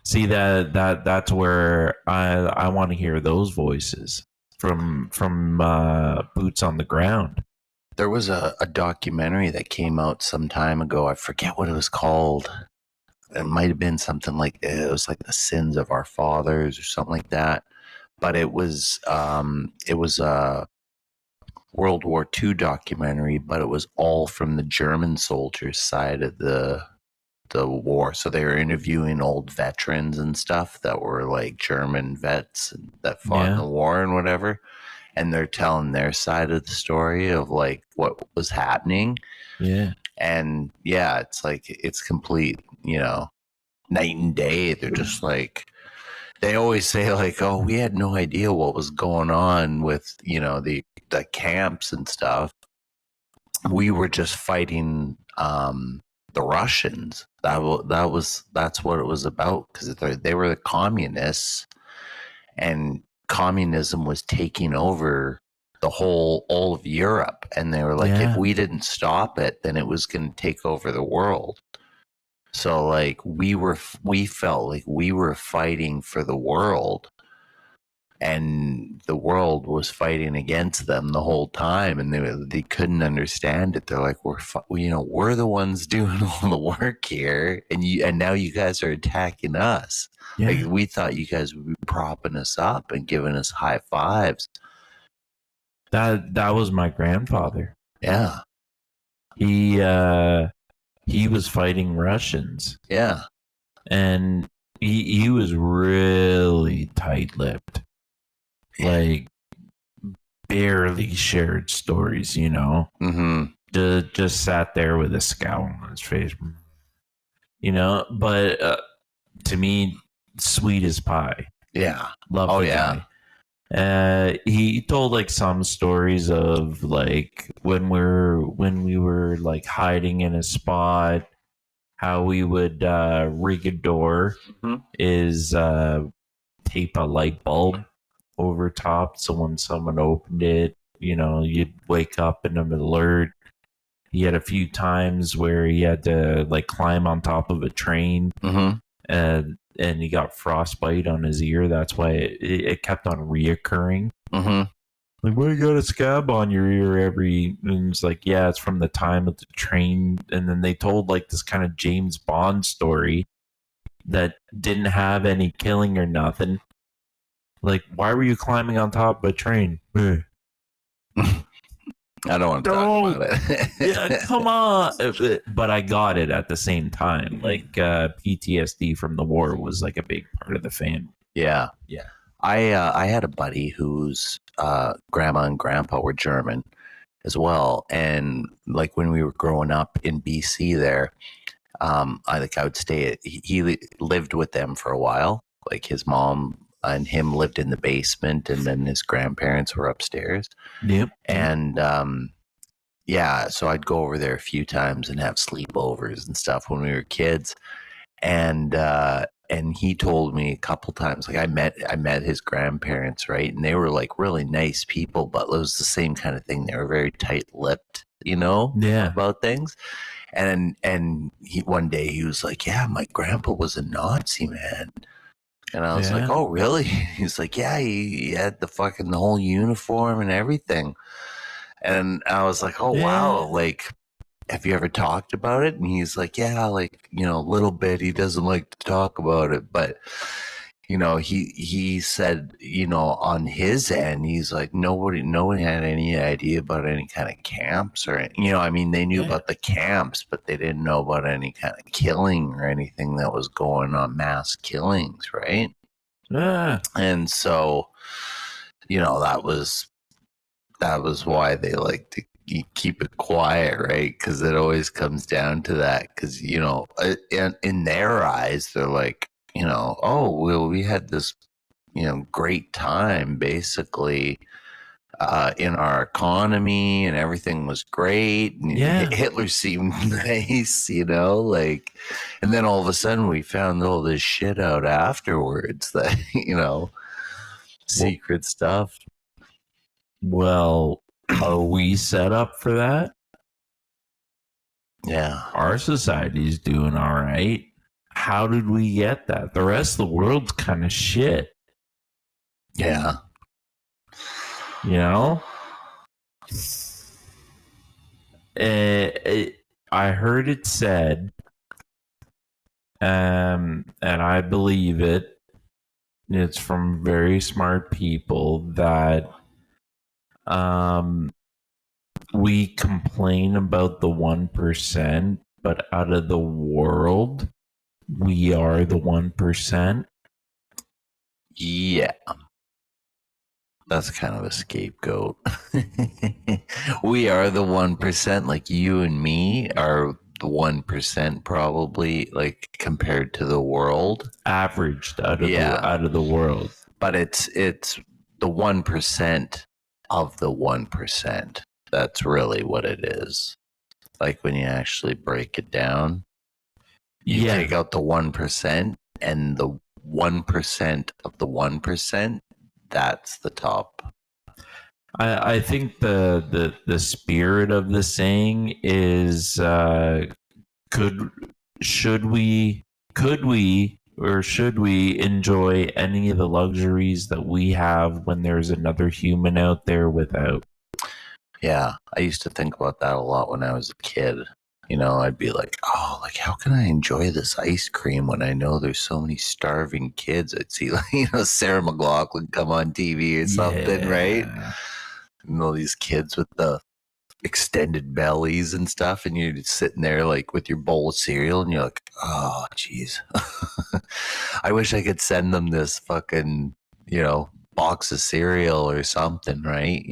See that's where I want to hear those voices from boots on the ground. There was a documentary that came out some time ago. I forget what it was called. It might have been something like, it was like The Sins of Our Fathers or something like that. But it was a World War II documentary, but it was all from the German soldiers' side of the war. So they were interviewing old veterans and stuff that were like German vets that fought in the war and whatever. And they're telling their side of the story of like what was happening. Yeah. And yeah, it's like, it's complete, night and day. They're just like, they always say like, oh, we had no idea what was going on with, the camps and stuff. We were just fighting the Russians. That's what it was about, because they were the communists, and communism was taking over all of Europe, and they were like, if we didn't stop it, then it was going to take over the world. So like we felt like we were fighting for the world, and the world was fighting against them the whole time, and they couldn't understand it. They're like, we're the ones doing all the work here, and now you guys are attacking us. Yeah. Like, we thought you guys would be propping us up and giving us high fives. That was my grandfather. Yeah. He was fighting Russians. Yeah. And he was really tight-lipped. Like, barely shared stories, Mm-hmm. Just sat there with a scowl on his face, but to me, sweet as pie. Yeah. Love the guy. He told like some stories of like when we were like hiding in a spot, how we would rig a door is tape a light bulb over top, so when someone opened it, you'd wake up in an alert. He had a few times where he had to like climb on top of a train, and he got frostbite on his ear. That's why it kept on reoccurring. Like, why you got a scab on your ear and it's like, yeah, it's from the time of the train. And then they told like this kind of James Bond story that didn't have any killing or nothing. Like, why were you climbing on top of a train? I don't want to talk about it. Yeah, come on. But I got it at the same time. Like, PTSD from the war was like a big part of the family. Yeah. I had a buddy whose grandma and grandpa were German as well. And like when we were growing up in BC there, I would stay at, he lived with them for a while. Like his mom and him lived in the basement, and then his grandparents were upstairs. Yep. And yeah, so I'd go over there a few times and have sleepovers and stuff when we were kids. And he told me a couple times, like I met his grandparents, right? And they were like really nice people, but it was the same kind of thing. They were very tight-lipped, Yeah. about things. And he one day he was like, "Yeah, my grandpa was a Nazi, man." And I was like, Yeah. "Oh, really?" He's like, "Yeah, he had the whole uniform and everything." And I was like, "Oh, wow, Yeah. like, have you ever talked about it?" And he's like, "Yeah, like, a little bit. He doesn't like to talk about it, but he said, on his end, he's like, no one had any idea about any kind of camps or, I mean, they knew Yeah. about the camps, but they didn't know about any kind of killing or anything that was going on, mass killings, right?" Yeah. And so, that was why they like to keep it quiet, right? Because it always comes down to that. Because in their eyes, they're like, oh well, we had this, great time, basically, in our economy, and everything was great, and Yeah. Hitler seemed nice, like, and then all of a sudden we found all this shit out afterwards that secret stuff. Well, are we set up for that? Yeah. Our society's doing all right. How did we get that? The rest of the world's kind of shit. Yeah. I heard it said, and I believe it. It's from very smart people that we complain about the 1%, but out of the world, we are the 1%. Yeah. That's kind of a scapegoat. We are the 1%, like you and me are the 1%, probably, like compared to the world. Averaged out of the world. But it's the 1% of the 1%. That's really what it is. Like when you actually break it down, you take out the 1%, and the 1% of the 1%, that's the top. I think the spirit of the saying is should we enjoy any of the luxuries that we have when there's another human out there without? Yeah, I used to think about that a lot when I was a kid. I'd be like, oh, like, how can I enjoy this ice cream when I know there's so many starving kids? I'd see, like, Sarah McLachlan come on TV or something, right? And all these kids with the extended bellies and stuff, and you're just sitting there, like, with your bowl of cereal, and you're like, oh, jeez. I wish I could send them this fucking, box of cereal or something, right?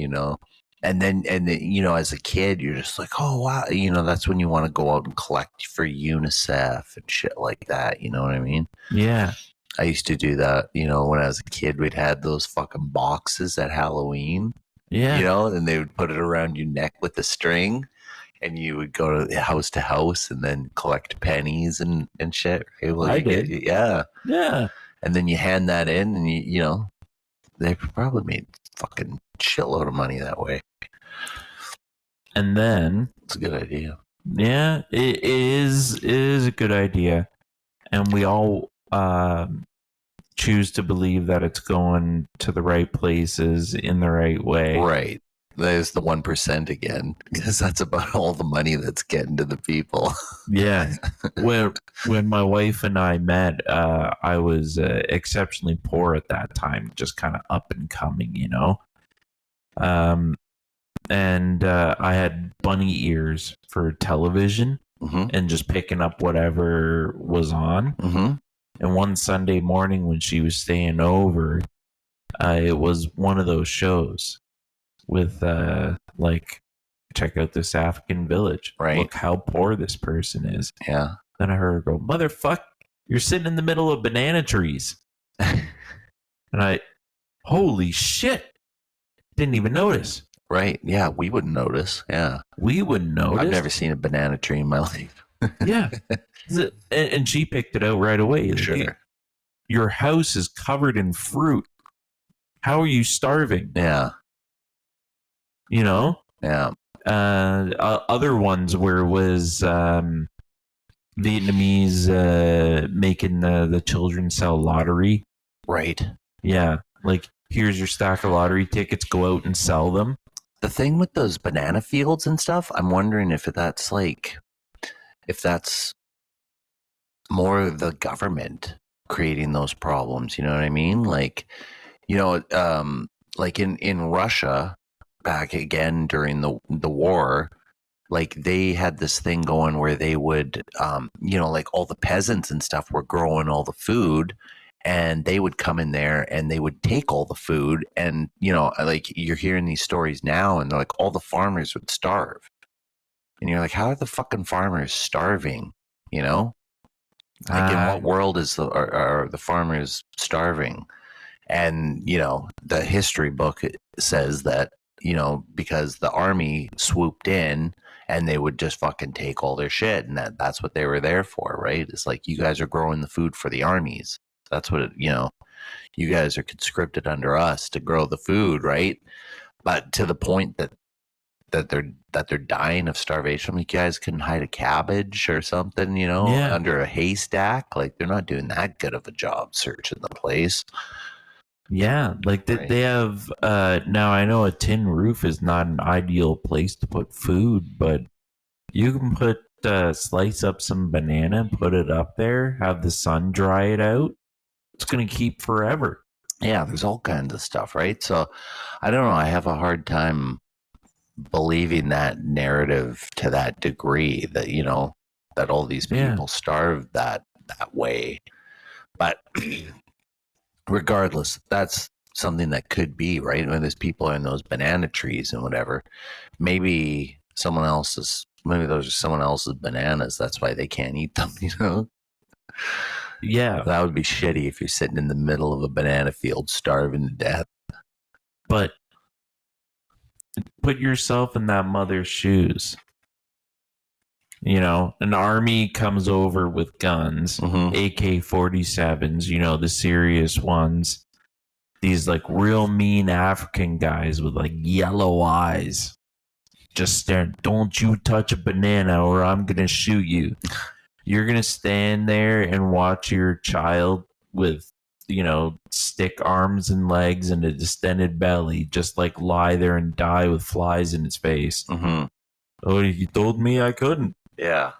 And then, as a kid, you're just like, oh, wow. That's when you want to go out and collect for UNICEF and shit like that. You know what I mean? Yeah. I used to do that, when I was a kid. We'd had those fucking boxes at Halloween, Yeah. and they would put it around your neck with a string, and you would go to house and then collect pennies and shit. Right? Well, I did. Yeah. And then you hand that in, and they probably made fucking shitload of money that way. And then it's a good idea. Yeah, it is a good idea, and we all choose to believe that it's going to the right places in the right way. Right. There's the 1% again, because that's about all the money that's getting to the people. Yeah. When my wife and I met, I was exceptionally poor at that time, just kind of up and coming, and I had bunny ears for television, and just picking up whatever was on. And one Sunday morning when she was staying over, it was one of those shows with like check out this African village. Right. Look how poor this person is. Yeah. Then I heard her go, motherfuck, you're sitting in the middle of banana trees. And I, holy shit, didn't even notice. Right. Yeah. We wouldn't notice. Yeah. We wouldn't notice. I've never seen a banana tree in my life. Yeah. And she picked it out right away. Sure. Your house is covered in fruit. How are you starving? Yeah. You know? Yeah. Other ones where it was Vietnamese making the children sell lottery. Right. Yeah. Like, here's your stack of lottery tickets. Go out and sell them. The thing with those banana fields and stuff, I'm wondering if that's more of the government creating those problems. You know what I mean? Like, like in Russia back again during the war, like they had this thing going where they would, like all the peasants and stuff were growing all the food, and they would come in there and they would take all the food, and like you're hearing these stories now, and they're like all the farmers would starve, and you're like, how are the fucking farmers starving? Like in what world are the farmers starving? And the history book says that because the army swooped in and they would just fucking take all their shit, and that's what they were there for, right? It's like, you guys are growing the food for the armies. That's what you guys are conscripted under us to grow the food, right? But to the point that they're dying of starvation. Like, you guys couldn't hide a cabbage or something, under a haystack. Like, they're not doing that good of a job searching the place. Yeah, like Right. they have. Now I know a tin roof is not an ideal place to put food, but you can slice up some banana and put it up there. Have the sun dry it out. It's gonna keep forever. Yeah, there's all kinds of stuff, right? So I don't know. I have a hard time believing that narrative to that degree, that that all these people starve that way. But regardless, that's something that could be, right? When there's people in those banana trees and whatever, maybe those are someone else's bananas. That's why they can't eat them, Yeah. That would be shitty if you're sitting in the middle of a banana field starving to death. But put yourself in that mother's shoes. An army comes over with guns, AK-47s, the serious ones. These like real mean African guys with like yellow eyes. Just staring, don't you touch a banana or I'm going to shoot you. You're going to stand there and watch your child with, stick arms and legs and a distended belly just like lie there and die with flies in his face. Mm-hmm. Oh, you told me I couldn't. Yeah.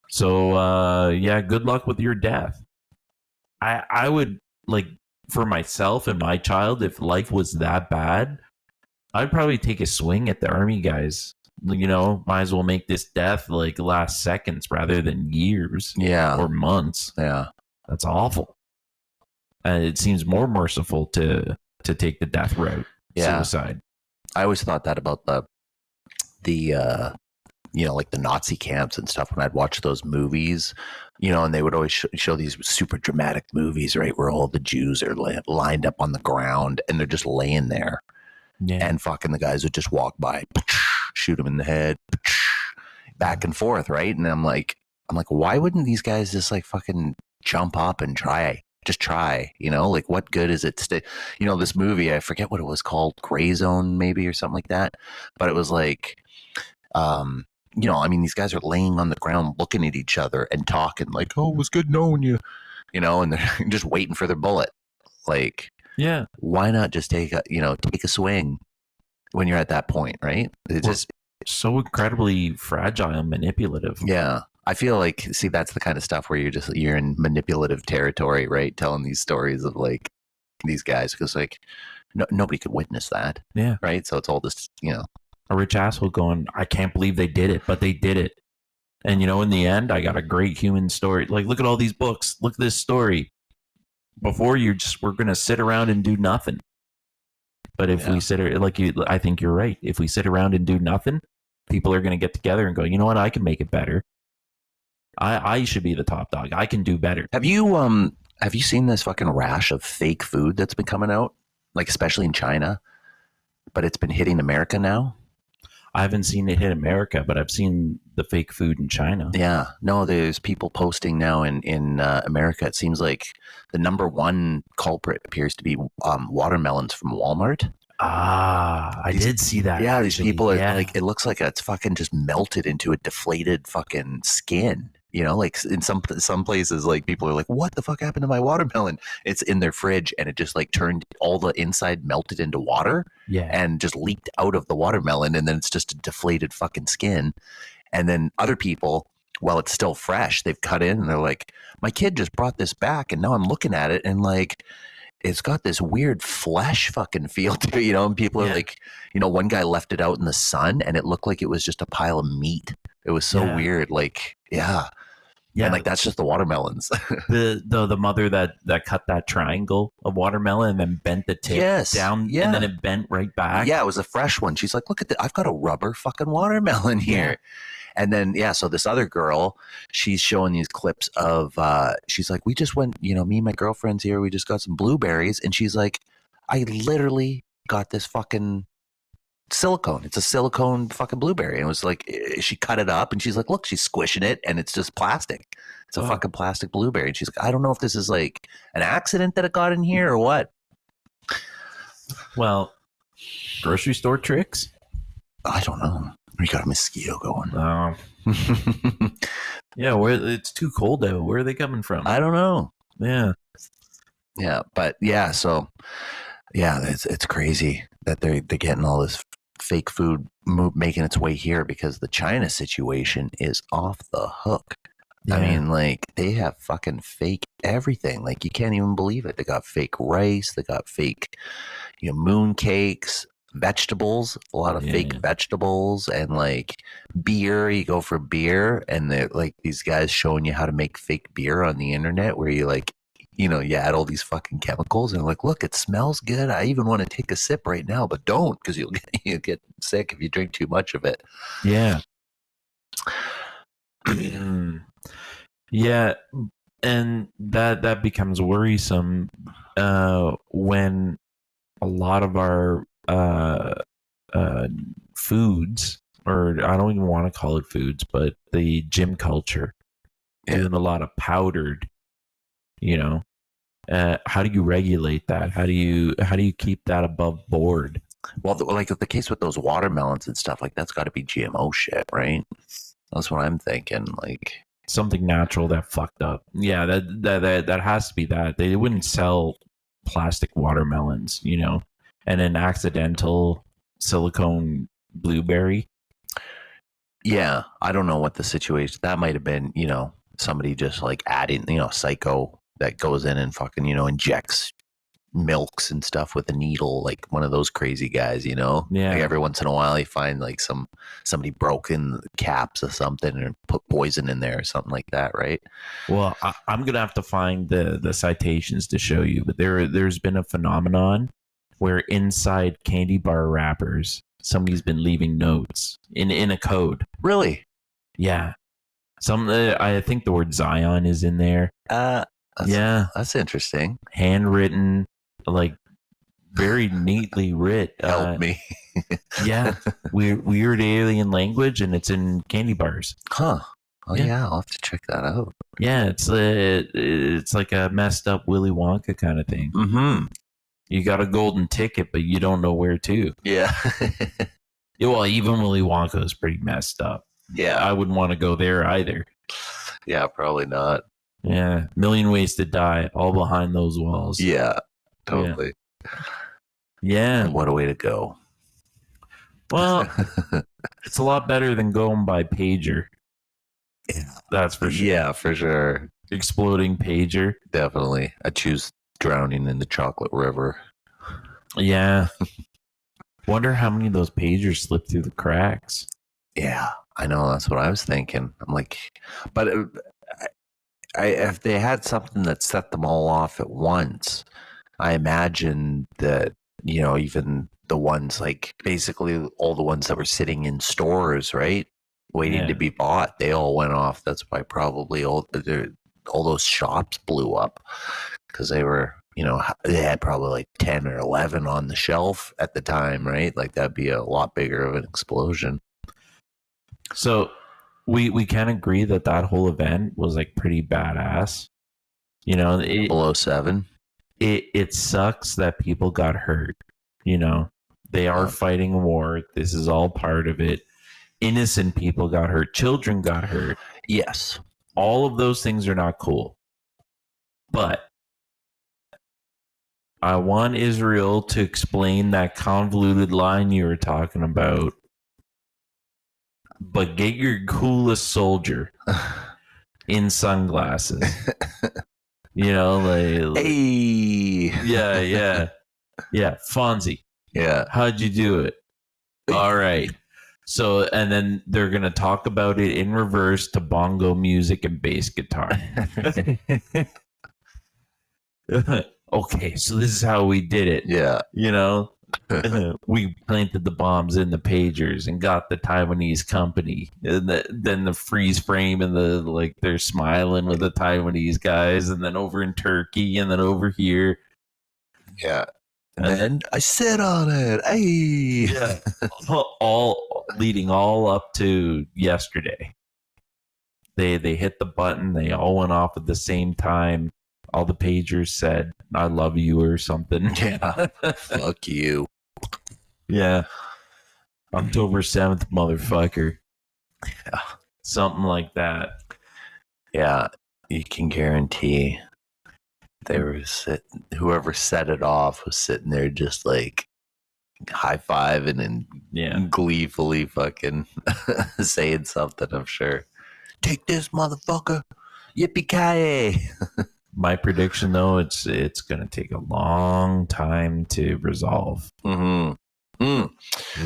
So, good luck with your death. I would, like, for myself and my child, if life was that bad, I'd probably take a swing at the army guys. Might as well make this death like last seconds rather than years, or months. Yeah, that's awful. And it seems more merciful to take the death route, suicide. I always thought that about the like the Nazi camps and stuff when I'd watch those movies, and they would always show these super dramatic movies, right, where all the Jews are lined up on the ground and they're just laying there, and fucking the guys would just walk by, shoot them in the head, back and forth, right? And I'm like, why wouldn't these guys just like fucking jump up and try? Just try, like what good is it to this movie, I forget what it was called, Gray Zone maybe or something like that, but it was like these guys are laying on the ground looking at each other and talking like, oh, it was good knowing you, and they're just waiting for their bullet. Like, why not just take a swing when you're at that point, right? It's just so incredibly fragile and manipulative. Yeah. I feel like, see, that's the kind of stuff where you're in manipulative territory, right? Telling these stories of like these guys, because like nobody could witness that. Yeah. Right. So it's all just, a rich asshole going, I can't believe they did it, but they did it. And in the end, I got a great human story. Like, look at all these books. Look at this story. Before we're going to sit around and do nothing. But if we I think you're right. If we sit around and do nothing, People are going to get together and go, you know what? I can make it better. I should be the top dog. I can do better. Have you seen this fucking rash of fake food that's been coming out? Like especially in China, but it's been hitting America now. I haven't seen it hit America, but I've seen the fake food in China. Yeah, no, there's people posting now in America. It seems like the number one culprit appears to be watermelons from Walmart. I did see that. Yeah, these people are Yeah. like, it looks like it's fucking just melted into a deflated fucking skin. You know, like in some places, like people are like, "What the fuck happened to my watermelon?" It's in their fridge, and it just like turned all the inside melted into water, Yeah. and just leaked out of the watermelon, and then it's just a deflated fucking skin. And then other people, while it's still fresh, they've cut in, and they're like, "My kid just brought this back, and now I'm looking at it, and like, it's got this weird flesh fucking feel to it, you know." And people are like, you know, one guy left it out in the sun, and it looked like it was just a pile of meat. It was so weird, like, yeah. And like that's just the watermelons. the mother that cut that triangle of watermelon and then bent the tip down, and then it bent right back. Yeah, it was a fresh one. She's like, "Look at that! I've got a rubber fucking watermelon here." Yeah. And then so this other girl, she's showing these clips of. She's like, "We just went, you know, me and my girlfriends here. We just got some blueberries," and she's like, "I literally got this fucking." Silicone. It's a silicone fucking blueberry. And it was like, she cut it up and she's like, "Look, she's squishing it and it's just plastic. It's a fucking plastic blueberry." And she's like, "I don't know if this is like an accident that it got in here or what." Well, grocery store tricks? I don't know. We got a mosquito going. Yeah, it's too cold out. Where are they coming from? I don't know. Yeah. Yeah, but yeah, so yeah, it's crazy that they're getting all this fake food making its way here because the China situation is off the hook. Yeah. I mean, like they have fucking fake everything. Like you can't even believe it. They got fake rice. They got fake, you know, moon cakes, vegetables, a lot of fake vegetables, and like beer. You go for beer, and they're like these guys showing you how to make fake beer on the internet, where you like, you know, you add all these fucking chemicals, and like, "Look, it smells good. I even want to take a sip right now, but don't, because you'll get sick if you drink too much of it." Yeah. Yeah, and that becomes worrisome when a lot of our foods, or I don't even want to call it foods, but the gym culture, doing a lot of powdered, you know. How do you regulate that? How do you keep that above board? Well, like the case with those watermelons and stuff, like that's got to be GMO shit, right? That's what I'm thinking. Like something natural that fucked up. Yeah, that has to be that. They wouldn't sell plastic watermelons, you know, and an accidental silicone blueberry. Yeah, I don't know what the situation. That might have been, you know, somebody just like adding, you know, psycho that goes in and fucking, you know, injects milks and stuff with a needle, like one of those crazy guys, you know. Yeah. Like every once in a while, you find like somebody broke in the caps or something and put poison in there or something like that, right? Well, I'm gonna have to find the citations to show you, but there's been a phenomenon where inside candy bar wrappers, somebody's been leaving notes in a code. Really? Yeah. I think the word Zion is in there. That's interesting. Handwritten, like very neatly writ. Help me. Yeah, weird alien language, and it's in candy bars. Huh. Oh yeah, I'll have to check that out. Yeah, it's like a messed up Willy Wonka kind of thing. Mm-hmm. You got a golden ticket, but you don't know where to. Yeah. Well, even Willy Wonka is pretty messed up. Yeah, I wouldn't want to go there either. Yeah, probably not. Yeah, Million Ways to Die, all behind those walls. Yeah, totally. Yeah. And what a way to go. Well, it's a lot better than going by pager. Yeah, that's for sure. Yeah, for sure. Exploding pager. Definitely. I choose drowning in the chocolate river. Yeah. Wonder how many of those pagers slip through the cracks. Yeah, I know. That's what I was thinking. I'm like, but if they had something that set them all off at once, I imagine that even the ones like basically all the ones that were sitting in stores, right, waiting to be bought, they all went off. That's why probably all those shops blew up, because they were, they had probably like 10 or 11 on the shelf at the time, right? Like that'd be a lot bigger of an explosion. So we can agree that whole event was like pretty badass. Below 7. It sucks that people got hurt. They are fighting a war. This is all part of it. Innocent people got hurt. Children got hurt. Yes. All of those things are not cool. But I want Israel to explain that convoluted line you were talking about. But get your coolest soldier in sunglasses. Like hey. Yeah. Fonzie. Yeah. How'd you do it? All right. So, and then they're going to talk about it in reverse to bongo music and bass guitar. Okay, so this is how we did it. Yeah. We planted the bombs in the pagers and got the Taiwanese company. And then the freeze frame and they're smiling with the Taiwanese guys, and then over in Turkey, and then over here. Yeah. And then I sit on it. Hey. Yeah. all leading all up to yesterday. They hit the button. They all went off at the same time. All the pagers said, "I love you" or something. Yeah. Fuck you. Yeah. October 7th, motherfucker. Yeah. Something like that. Yeah. You can guarantee they were whoever set it off was sitting there just like high-fiving and gleefully fucking saying something, I'm sure. Take this, motherfucker. Yippee-ki-yay. My prediction, though, it's going to take a long time to resolve. Mm-hmm.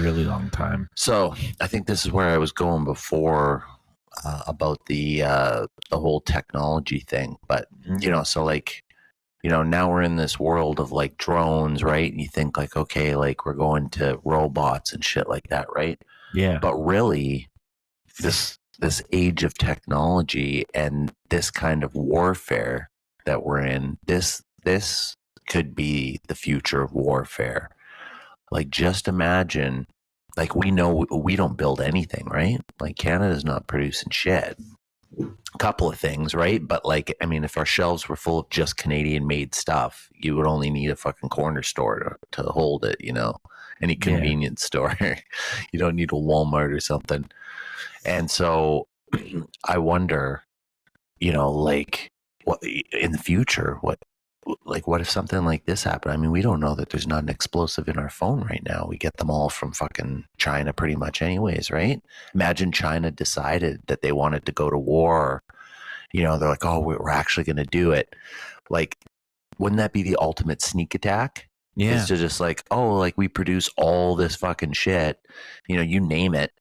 Really long time. So I think this is where I was going before about the whole technology thing. But, so like, now we're in this world of like drones, right? And you think like, okay, like we're going to robots and shit like that, right? Yeah. But really, this age of technology and this kind of warfare that we're in, this could be the future of warfare. Like, just imagine, like, we know we don't build anything, right? Like, Canada's not producing shit. A couple of things, right? But like, I mean, if our shelves were full of just Canadian made stuff, you would only need a fucking corner store to hold it, any convenience store. You don't need a Walmart or something. And so I wonder, like, what in the future, what if something like this happened? I mean, we don't know that there's not an explosive in our phone right now. We get them all from fucking China pretty much anyways, right? Imagine China decided that they wanted to go to war. They're like, oh, we're actually going to do it. Like, wouldn't that be the ultimate sneak attack? Yeah. It's to just like, oh, like we produce all this fucking shit, you name it.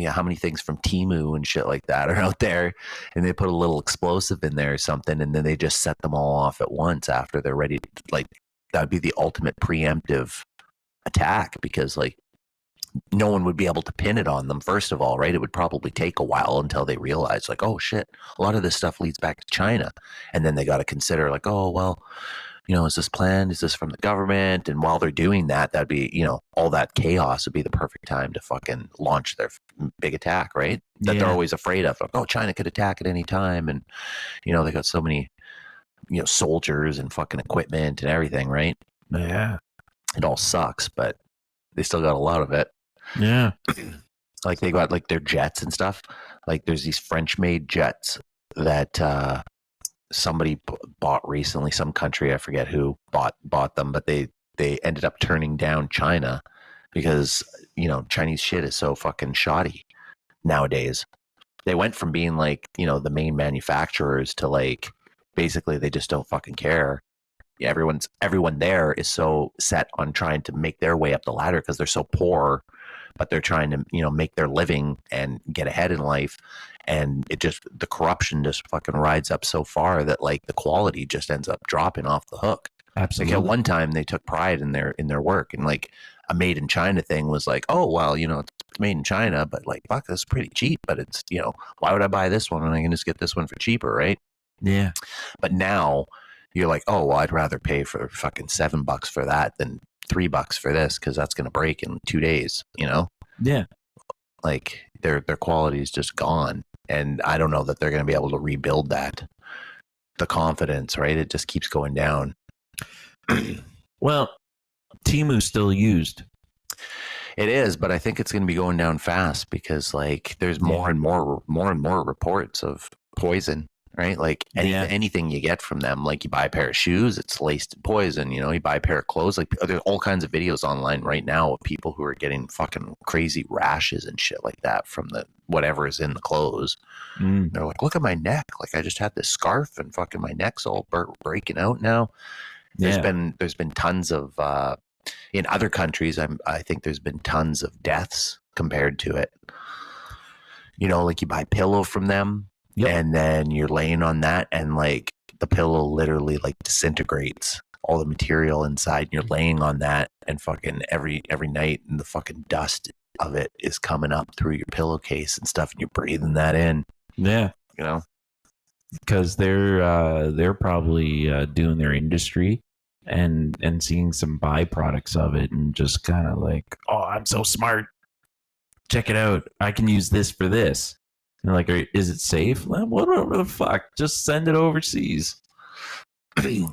How many things from Temu and shit like that are out there, and they put a little explosive in there or something, and then they just set them all off at once after they're ready to, like, that'd be the ultimate preemptive attack, because like no one would be able to pin it on them, first of all, right? It would probably take a while until they realize like, oh shit, a lot of this stuff leads back to China, and then they got to consider like, oh well, is this planned? Is this from the government? And while they're doing that, that'd be, all that chaos would be the perfect time to fucking launch their big attack, right? That they're always afraid of. Like, oh, China could attack at any time. And, they got so many, soldiers and fucking equipment and everything, right? Yeah. It all sucks, but they still got a lot of it. Yeah. Like they got like their jets and stuff. Like there's these French made jets that, somebody bought recently, some country, I forget who bought them, but they ended up turning down China because, Chinese shit is so fucking shoddy nowadays. They went from being like, the main manufacturers to like, basically they just don't fucking care. Yeah, everyone there is so set on trying to make their way up the ladder because they're so poor, but they're trying to, make their living and get ahead in life. And the corruption just fucking rides up so far that like the quality just ends up dropping off the hook. Absolutely. Like at one time they took pride in their work, and like a made in China thing was like, oh well, it's made in China, but like fuck, that's pretty cheap. But it's why would I buy this one when I can just get this one for cheaper, right? Yeah. But now you're like, oh well, I'd rather pay for fucking $7 for that than $3 for this because that's gonna break in 2 days. Yeah. Like their quality is just gone, and I don't know that they're gonna be able to rebuild that. The confidence, right? It just keeps going down. Well, Timu's still used. It is, but I think it's going to be going down fast because like there's more and more reports of poison, right? Like anything you get from them, like you buy a pair of shoes, it's laced in poison. You buy a pair of clothes. Like there's all kinds of videos online right now of people who are getting fucking crazy rashes and shit like that from the whatever is in the clothes. They're like, look at my neck. Like I just had this scarf and fucking my neck's all breaking out now. There's been tons of in other countries. I think there's been tons of deaths compared to it. Like you buy a pillow from them, and then you're laying on that, and like the pillow literally like disintegrates all the material inside. And you're laying on that, and fucking every night, and the fucking dust of it is coming up through your pillowcase and stuff, and you're breathing that in. Yeah. Because they're probably doing their industry and seeing some byproducts of it and just kind of like, oh, I'm so smart. Check it out. I can use this for this. And like, is it safe? Whatever the fuck. Just send it overseas.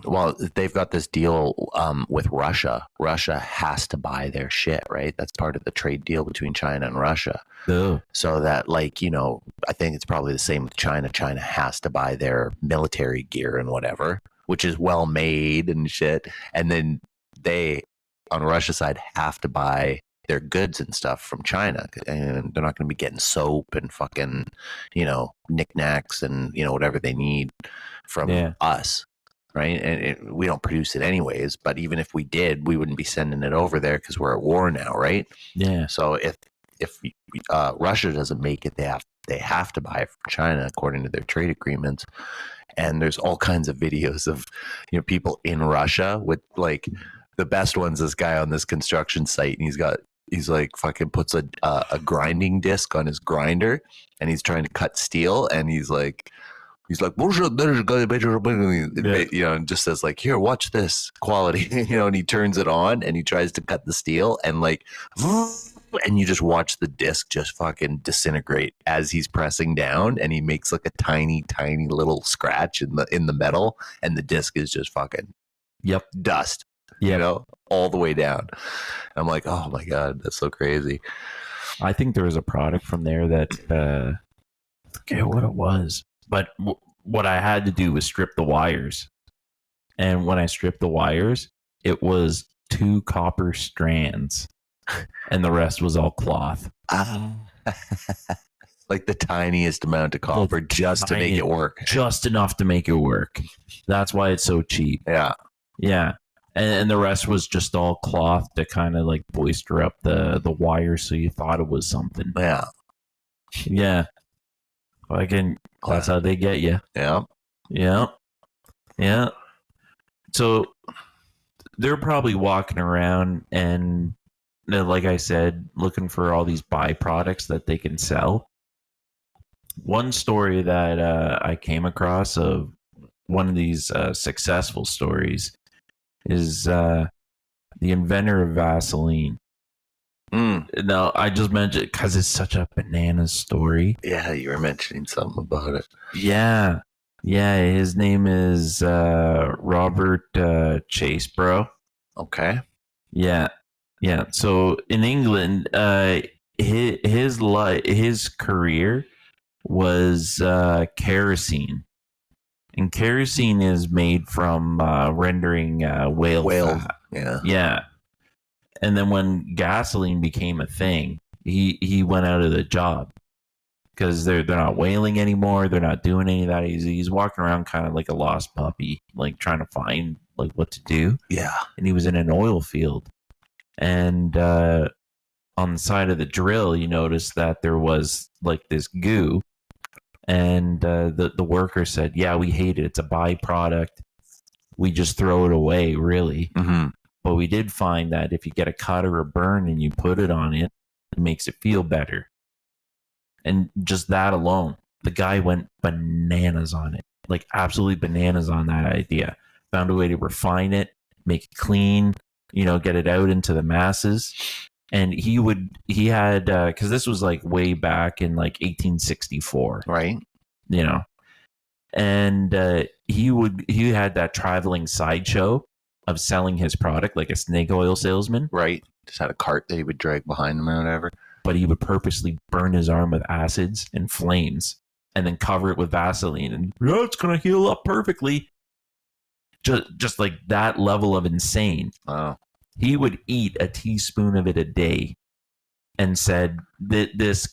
Well, they've got this deal with Russia. Russia has to buy their shit, right? That's part of the trade deal between China and Russia. Oh. So that, like, I think it's probably the same with China. China has to buy their military gear and whatever, which is well made and shit. And then they, on Russia's side, have to buy their goods and stuff from China. And they're not going to be getting soap and fucking, knickknacks and, whatever they need from us. Right. And we don't produce it anyways. But even if we did, we wouldn't be sending it over there because we're at war now. Right. Yeah. So if Russia doesn't make it, they have to buy it from China according to their trade agreements. And there's all kinds of videos of people in Russia with like the best one's this guy on this construction site, and he's like fucking puts a grinding disc on his grinder, and he's trying to cut steel, and he's like, and just says like, here, watch this quality, and he turns it on and he tries to cut the steel, and like, and you just watch the disc just fucking disintegrate as he's pressing down, and he makes like a tiny little scratch in the metal, and the disc is just fucking dust, all the way down. I'm like, oh my God, that's so crazy. I think there was a product from there that I forget what it was. But what I had to do was strip the wires. And when I stripped the wires, it was 2 copper strands. And the rest was all cloth. Like the tiniest amount of copper just to make it work. Just enough to make it work. That's why it's so cheap. Yeah. Yeah. And the rest was just all cloth to kind of like bolster up the wire so you thought it was something. Yeah. Yeah. That's how they get you. Yeah. So they're probably walking around and, like I said, looking for all these byproducts that they can sell. One story that I came across of one of these successful stories is the inventor of Vaseline. No, I just mentioned it because it's such a banana story. Yeah, you were mentioning something about it. Yeah. His name is Robert Chasebro. Okay. Yeah. So in England, his career was kerosene, and kerosene is made from rendering whale fat. Yeah. And then when gasoline became a thing, he went out of the job because they're not whaling anymore. They're not doing any of that. He's walking around kind of like a lost puppy, like trying to find like what to do. Yeah. And he was in an oil field, and on the side of the drill, you noticed that there was like this goo, and the worker said, "Yeah, we hate it. It's a byproduct. we just throw it away, really. Mm-hmm. But we did find that if you get a cut or a burn and you put it on it, it makes it feel better. And just that alone, the guy went bananas on it, like absolutely bananas on that idea. Found a way to refine it, make it clean, get it out into the masses. And he had, because this was like way back in like 1864, Right. And he had that traveling sideshow of selling his product like a snake oil salesman. Right. Just had a cart that he would drag behind him or whatever. But he would purposely burn his arm with acids and flames and then cover it with Vaseline. And it's going to heal up perfectly. Just like that level of insane. Wow. He would eat a teaspoon of it a day and said, this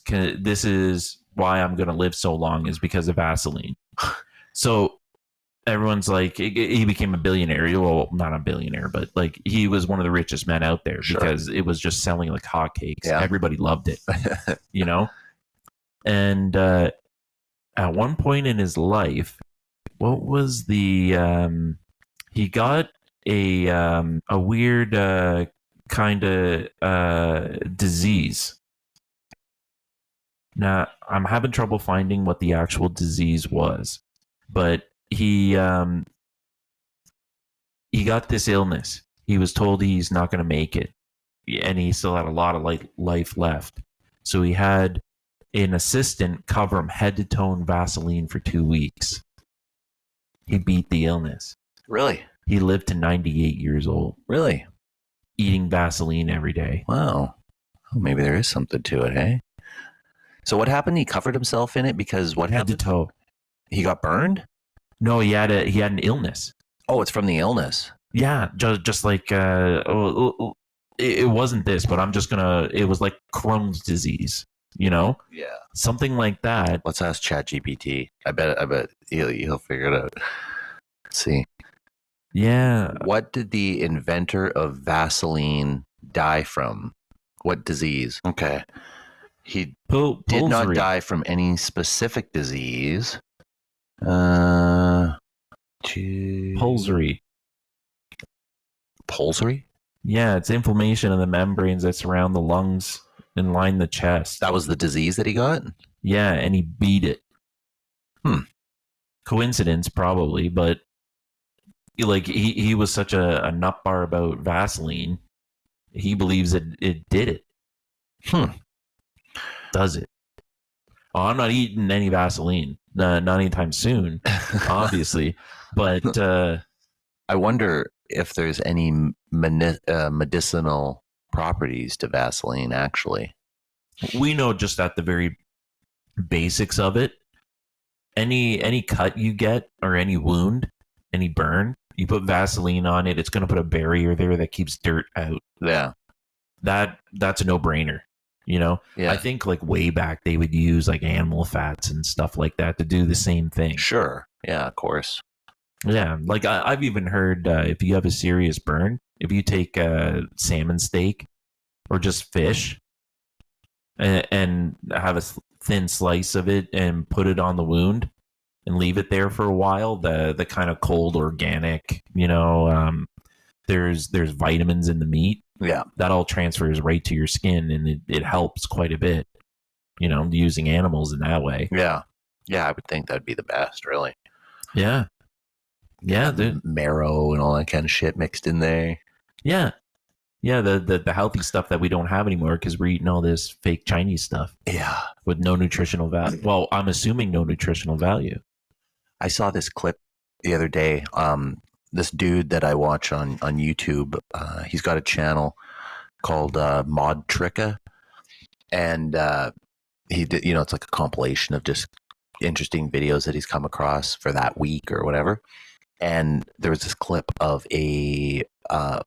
is why I'm going to live so long, is because of Vaseline. So everyone's like, he became a billionaire. Well, not a billionaire, but like he was one of the richest men out there because it was just selling like hotcakes. Yeah. Everybody loved it, And at one point in his life, what was the he got a weird kind of disease. Now, I'm having trouble finding what the actual disease was, but he got this illness. He was told he's not going to make it, and he still had a lot of life left. So he had an assistant cover him head to toe in Vaseline for 2 weeks. He beat the illness. Really? He lived to 98 years old. Really? Eating Vaseline every day. Wow. Oh, maybe there is something to it, hey? So what happened? He covered himself in it because what happened? Head to toe. He got burned? No, he had an illness. Oh, it's from the illness. Yeah, just like it wasn't this, but it was like Crohn's disease, Yeah. Something like that. Let's ask ChatGPT. I bet he'll figure it out. Let's see. Yeah. What did the inventor of Vaseline die from? What disease? Okay. He did not die from any specific disease. Pulsary. Pulsary? Yeah, it's inflammation of the membranes that surround the lungs and line the chest. That was the disease that he got? Yeah, and he beat it. Coincidence, probably, but like he was such a nut bar about Vaseline. He believes that it did it. Does it? Oh, I'm not eating any Vaseline. Not anytime soon, obviously. But I wonder if there's any medicinal properties to Vaseline, actually. We know just at the very basics of it. Any cut you get or any wound, any burn, you put Vaseline on it, it's going to put a barrier there that keeps dirt out. Yeah. That's a no-brainer. Yeah. I think like way back they would use like animal fats and stuff like that to do the same thing. Sure. Yeah, of course. Yeah. Like I've even heard if you have a serious burn, if you take salmon steak or just fish and have a thin slice of it and put it on the wound and leave it there for a while, the kind of cold organic, there's vitamins in the meat. Yeah. That all transfers right to your skin, and it helps quite a bit, using animals in that way. Yeah. Yeah, I would think that'd be the best, really. Yeah. Yeah. Marrow and all that kind of shit mixed in there. Yeah. Yeah, the healthy stuff that we don't have anymore because we're eating all this fake Chinese stuff. Yeah. With no nutritional value. Well, I'm assuming no nutritional value. I saw this clip the other day. This dude that I watch on YouTube, he's got a channel called Mod Tricka, and he did, it's like a compilation of just interesting videos that he's come across for that week or whatever. And there was this clip of a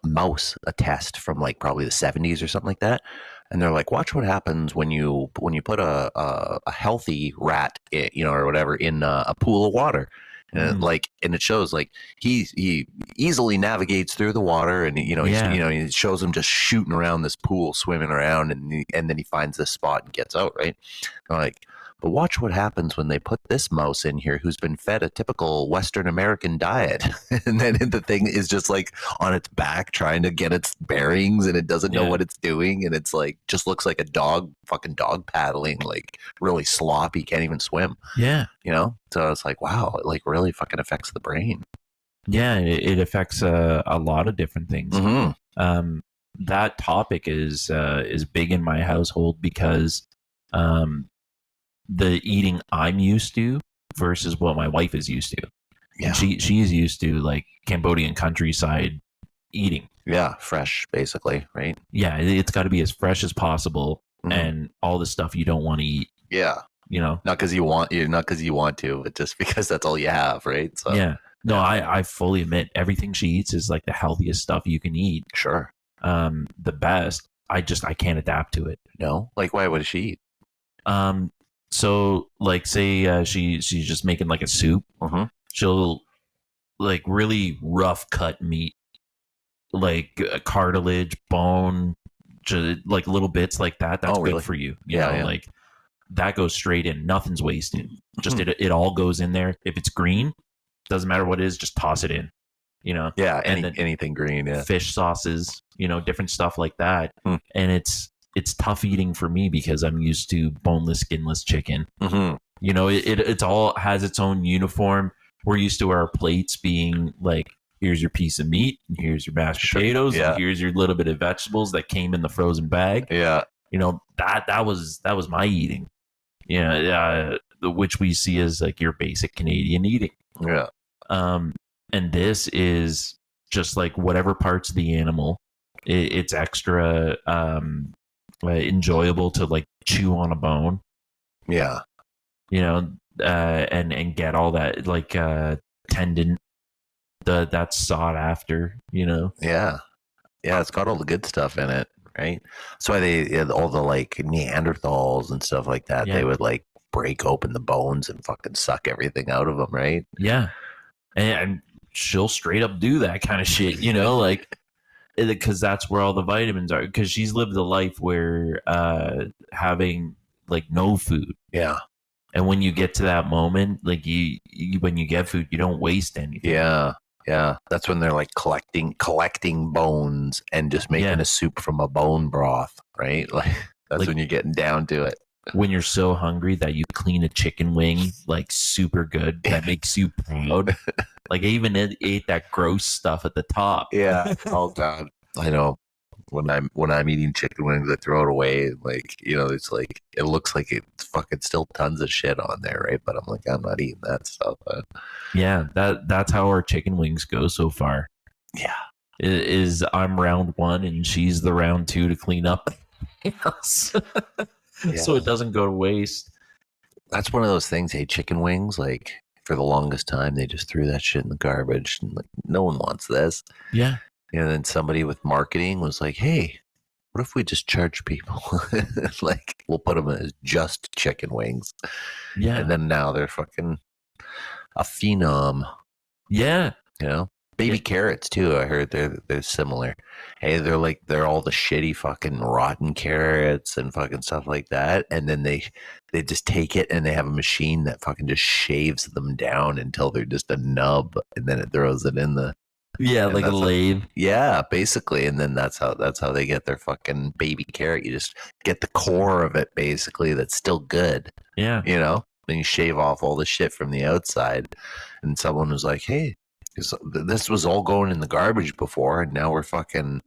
mouse, a test from like probably the 70s or something like that. And they're like, watch what happens when you put a healthy rat, or whatever, in a pool of water. And it shows like he easily navigates through the water, and he shows him just shooting around this pool, swimming around, and then he finds this spot and gets out, right? but watch what happens when they put this mouse in here who's been fed a typical Western American diet. And then the thing is just like on its back trying to get its bearings and it doesn't know what it's doing. And it's like, just looks like a fucking dog paddling, like really sloppy, can't even swim. Yeah. You know? So it's like, wow, it like really fucking affects the brain. Yeah. It affects a lot of different things. Mm-hmm. That topic is big in my household because the eating I'm used to versus what my wife is used to. Yeah. And she's used to like Cambodian countryside eating. Yeah, fresh, basically, right? Yeah, it's got to be as fresh as possible, and all the stuff you don't want to eat. Yeah, you know, not because you want to, but just because that's all you have, right? So yeah. No, I fully admit everything she eats is like the healthiest stuff you can eat. Sure. The best. I can't adapt to it. No, like why would she eat? So like say she's just making like a soup. She'll like really rough cut meat, like cartilage, bone, like little bits like that. That's good for you. You know, like that goes straight in. Nothing's wasted. Just it all goes in there. If it's green, doesn't matter what it is, just toss it in. You know. Yeah, anything green. Yeah. Fish sauces, you know, different stuff like that. And it's tough eating for me because I'm used to boneless, skinless chicken. You know, it's all has its own uniform. We're used to our plates being like, here's your piece of meat, and here's your mashed potatoes, and here's your little bit of vegetables that came in the frozen bag. Yeah. You know, that was my eating. Yeah, which we see as like your basic Canadian eating. Yeah. And this is just like whatever parts of the animal, it's extra enjoyable to like chew on a bone. Yeah. You know, and get all that like tendon that's sought after, you know. Yeah, it's got all the good stuff in it, right? That's why they all the like Neanderthals and stuff like that. They would like break open the bones and fucking suck everything out of them, right? Yeah, and she'll straight up do that kind of shit, you know, like because that's where all the vitamins are. Because she's lived a life where having like no food. Yeah. And when you get to that moment, like you when you get food, you don't waste anything. Yeah. Yeah. That's when they're like collecting bones and just making a soup from a bone broth, right? Like that's when you're getting down to it. When you're so hungry that you clean a chicken wing like super good, that makes you proud. Like I even ate that gross stuff at the top. Yeah. Oh God. I know. When I'm eating chicken wings, I throw it away. Like, you know, it's like it looks like it's fucking still tons of shit on there, right? But I'm like, I'm not eating that stuff. Yeah, that's how our chicken wings go so far. Yeah, is I'm round one and she's the round two to clean up, so it doesn't go to waste. That's one of those things. Hey, chicken wings, like for the longest time, they just threw that shit in the garbage, and like no one wants this. Yeah. And then somebody with marketing was like, hey, what if we just charge people? Like, we'll put them as just chicken wings. Yeah. And then now they're fucking a phenom. Yeah. You know? Baby carrots, too. I heard they're similar. Hey, they're all the shitty fucking rotten carrots and fucking stuff like that. And then they just take it and they have a machine that fucking just shaves them down until they're just a nub. And then it throws it in the... Yeah, like a lathe. Yeah, basically, and then that's how they get their fucking baby carrot. You just get the core of it, basically, that's still good. Yeah, you know. Then you shave off all the shit from the outside. And someone was like, "Hey, this was all going in the garbage before, and now we're fucking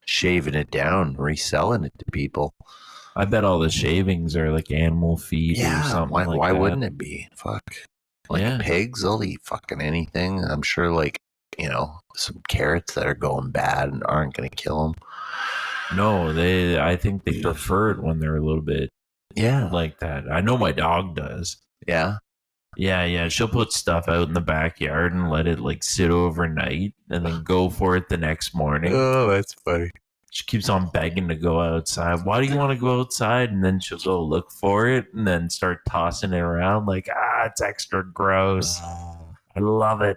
shaving it down, reselling it to people." I bet all the shavings are like animal feed or something. Why wouldn't it be? Fuck, like pigs, they'll eat fucking anything. I'm sure, like. You know, some carrots that are going bad and aren't going to kill them. No, I think they prefer it when they're a little bit like that. I know my dog does. Yeah. Yeah. She'll put stuff out in the backyard and let it like sit overnight and then go for it the next morning. Oh, that's funny. She keeps on begging to go outside. Why do you want to go outside? And then she'll go look for it and then start tossing it around like, it's extra gross. I love it.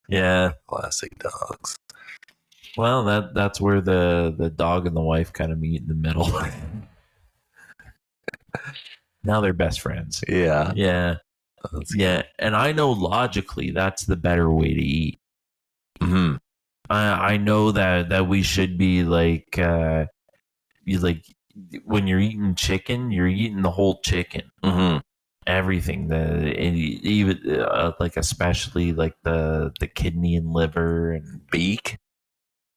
Yeah, classic dogs. Well, that's where the dog and the wife kind of meet in the middle. Now they're best friends. Yeah. Yeah. That's Yeah. And I know logically that's the better way to eat. Mm-hmm. I know that we should be like, you like, when you're eating chicken, you're eating the whole chicken. Mm-hmm. Everything, even like, especially like the kidney and liver and Beak,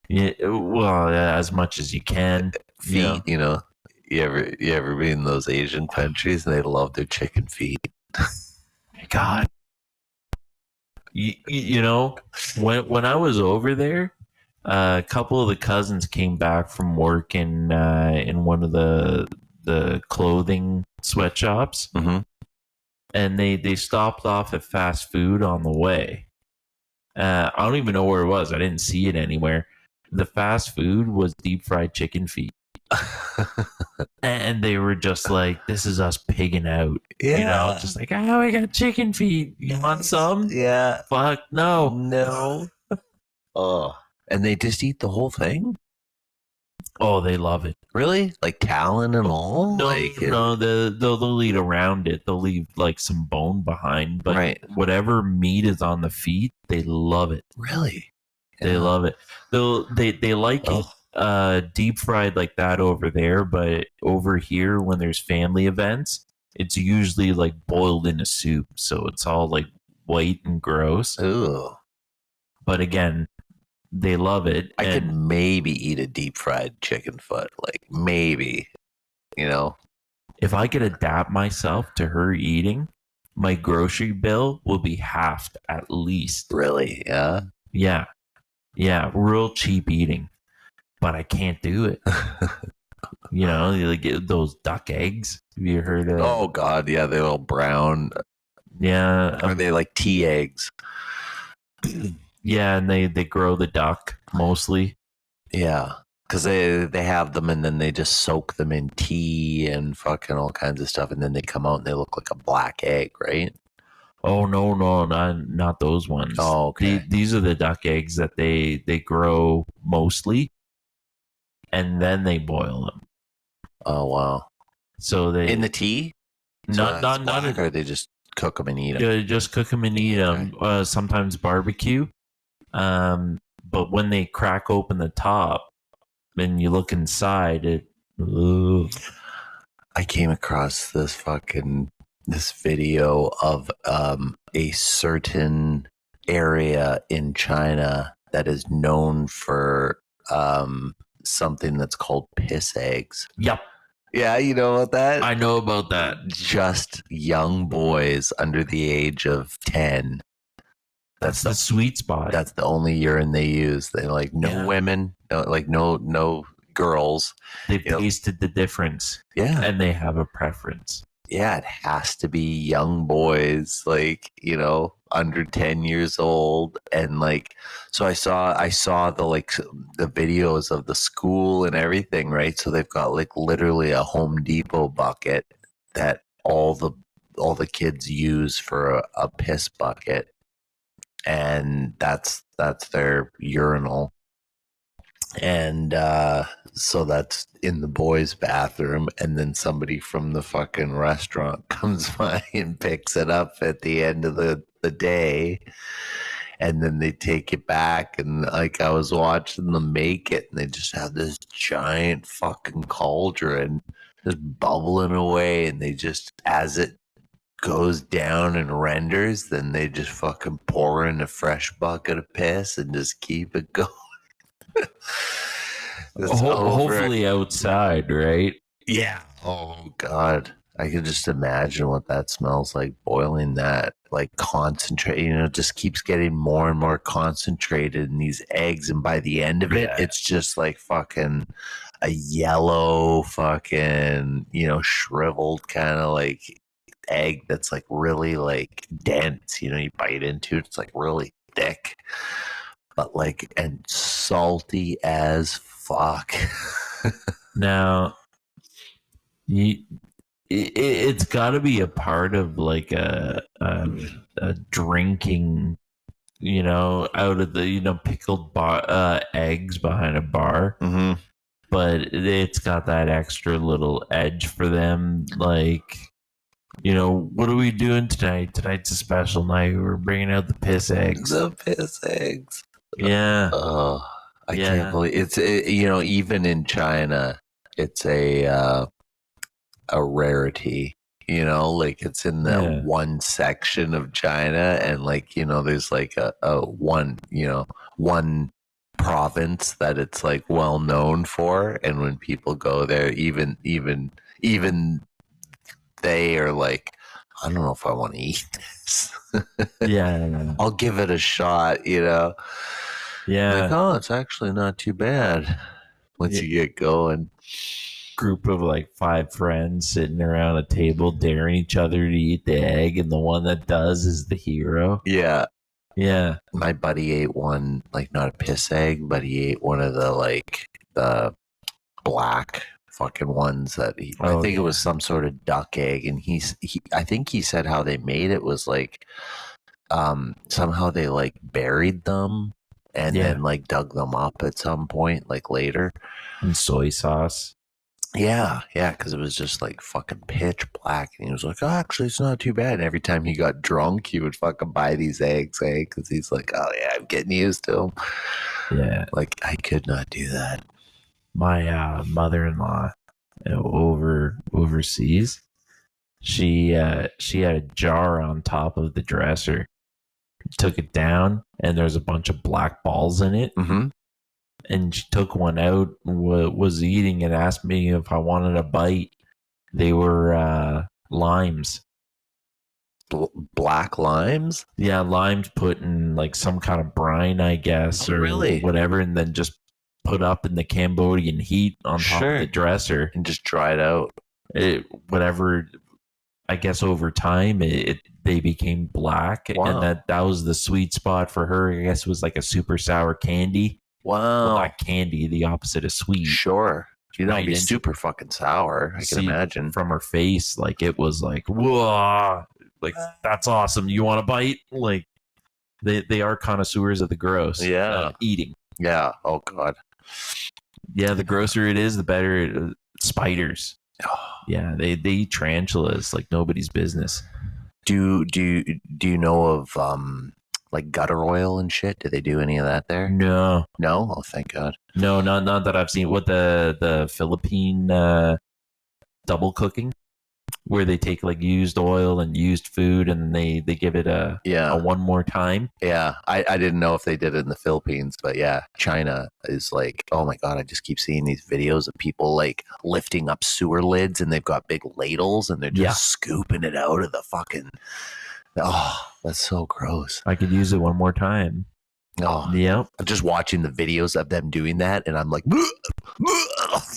yeah, well, as much as you can, feet, You ever been in those Asian countries and they love their chicken feet? God, you know, when I was over there, a couple of the cousins came back from work in one of the clothing sweatshops, Mm-hmm. and they stopped off at fast food on the way. I don't even know where it was. I didn't see it anywhere. The fast food was deep fried chicken feet. And they were just like, "This is us pigging out," Yeah. just like, "Oh, we got chicken feet. You want some?" Yeah. Fuck no. No. Oh. And they just eat the whole thing? Oh, they love it. Really? Like talon and all? No, Like no, they'll eat around it. They'll leave like some bone behind, but right. whatever meat is on the feet, they love it. Really? They Yeah. love it. They like it deep fried like that over there, but over here when there's family events, it's usually like boiled in a soup, so it's all like white and gross. Ooh. But again, they love it. I could maybe eat a deep fried chicken foot. Like maybe, If I could adapt myself to her eating, my grocery bill will be halved at least. Really? Yeah. Yeah. Yeah. Real cheap eating. But I can't do it. Like those duck eggs. Have you heard of? Oh God, yeah, they're all brown. Yeah. Are they like tea eggs? Yeah, and they grow the duck mostly. Yeah. Because they have them and then they just soak them in tea and fucking all kinds of stuff, and then they come out and they look like a black egg, right? Oh no, not those ones. Oh, okay. These are the duck eggs that they grow mostly, and then they boil them. Oh wow. So they In the tea? not or they just cook them and eat them. Yeah, just cook them and eat them. Sometimes barbecue. But when they crack open the top and you look inside, ugh. I came across this video of a certain area in China that is known for something that's called piss eggs. Yep. Yeah, you know about that? I know about that. Just young boys under the age of 10. That's the sweet spot. That's the only urine they use. They like women, no girls. They've tasted the difference. Yeah. And they have a preference. Yeah, it has to be young boys, under 10 years old. And so I saw the videos of the school and everything, right? So they've got literally a Home Depot bucket that all the kids use for a piss bucket. And that's their urinal. And so that's in the boys' bathroom, and then somebody from the fucking restaurant comes by and picks it up at the end of the day, and then they take it back. And I was watching them make it, and they just have this giant fucking cauldron just bubbling away, and they just, as it goes down and renders, then they just fucking pour in a fresh bucket of piss and just keep it going. Hopefully outside, right? Yeah. Oh God, I could just imagine what that smells like, boiling that, concentrate. It just keeps getting more and more concentrated in these eggs, and by the end of it, it's just like fucking a yellow fucking shriveled kind of egg that's really dense. You bite into it, it's really thick, but and salty as fuck. Now, it's got to be a part of a drinking, out of the pickled eggs behind a bar. Mm-hmm. But it's got that extra little edge for them, what are we doing tonight? Tonight's a special night. We're bringing out the piss eggs. The piss eggs. Yeah, Oh, I can't yeah, believe even in China, it's a rarity. Like it's in the yeah. one section of China, and like there's like a one one province that it's like well known for, and when people go there, even they are like, I don't know if I want to eat this. Yeah, I'll give it a shot, like, yeah. oh, it's actually not too bad once Yeah. you get going. Group of like five friends sitting around a table daring each other to eat the egg, and the one that does is the hero. Yeah, Yeah. my buddy ate one, like not a piss egg, but he ate one of the like the black fucking ones I Oh think it yeah. was some sort of duck egg, and I think he said how they made it was like somehow they like buried them and Yeah. then like dug them up at some point like later. And soy sauce. Yeah, because it was just like fucking pitch black, and he was like, "Oh, actually, it's not too bad." And every time he got drunk, he would fucking buy these eggs, eh? Because he's like, "Oh yeah, I'm getting used to them." Yeah. Like I could not do that. My mother-in-law overseas. She had a jar on top of the dresser. Took it down, and there's a bunch of black balls in it. Mm-hmm. And she took one out, was eating, and asked me if I wanted a bite. They were limes. Black limes? Yeah, limes put in like some kind of brine, I guess, Oh, or really? whatever, and then just put up in the Cambodian heat on top of the Sure. dresser. And just dry it out. Whatever, I guess over time they became black, and Wow. that was the sweet spot for her. I guess it was like a super sour candy. Well, Wow. not candy, the opposite of sweet. Sure. You don't Right, be and super fucking sour, I can see imagine. from her face, like it was like, whoa, like that's awesome. You want a bite? Like they are connoisseurs of the gross. Yeah. Eating. Yeah. Oh god. Yeah, the grosser it is, the better. Spiders. Yeah, they eat tarantulas like nobody's business. Do you know of like gutter oil and shit? Do they do any of that there? No, No? Oh, thank God. no, not that I've seen. What the Philippine double cooking, where they take like used oil and used food, and they give it a Yeah. one more time. Yeah. I didn't know if they did it in the Philippines, but yeah, China is like, oh my God, I just keep seeing these videos of people like lifting up sewer lids, and they've got big ladles, and they're just Yeah. scooping it out of the fucking. Oh, that's so gross. I could use it one more time. Oh, Yep. I'm just watching the videos of them doing that, and I'm like,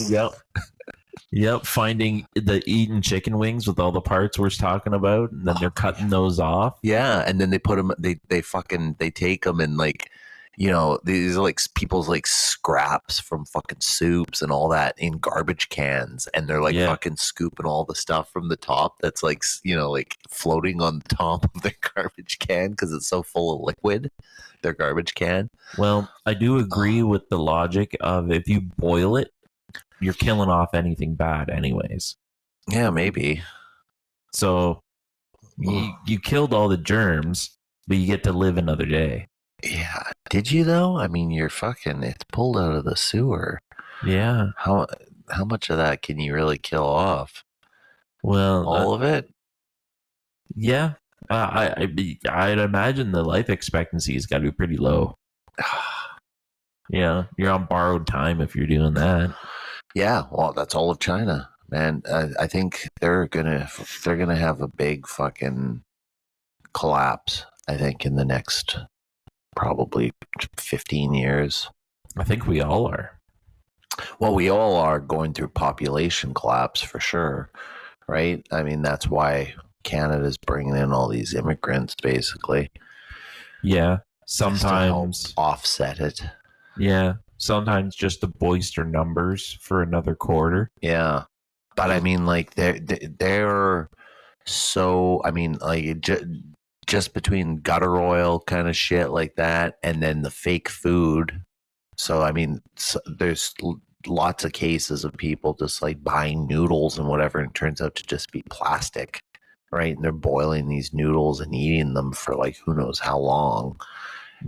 Yep. Yep. Finding the eaten chicken wings with all the parts we're talking about, and then they're cutting those off. yeah, and then they put them. They take them, and like, these are like people's like scraps from fucking soups and all that in garbage cans, and they're like fucking scooping all the stuff from the top that's like like floating on the top of their garbage can because it's so full of liquid. Their garbage can. Well, I do agree with the logic of if you boil it, you're killing off anything bad anyways. Yeah, maybe. So you killed all the germs, but you get to live another day. Yeah. Did you though? I mean, it's pulled out of the sewer. Yeah. How much of that can you really kill off? Well, All of it? Yeah. I'd imagine the life expectancy has got to be pretty low. Yeah, you're on borrowed time if you're doing that. Yeah, well, that's all of China, man. I think they're gonna have a big fucking collapse. I think in the next probably 15 years. I think we all are. Well, we all are going through population collapse for sure, right? I mean, that's why Canada's bringing in all these immigrants, basically. Yeah, Just to help sometimes offset it. Yeah, sometimes just to bolster numbers for another quarter. Yeah, but I mean, like they're so. I mean, like just between gutter oil kind of shit like that, and then the fake food. So I mean, there's lots of cases of people just like buying noodles and whatever, and it turns out to just be plastic. right? And they're boiling these noodles and eating them for like who knows how long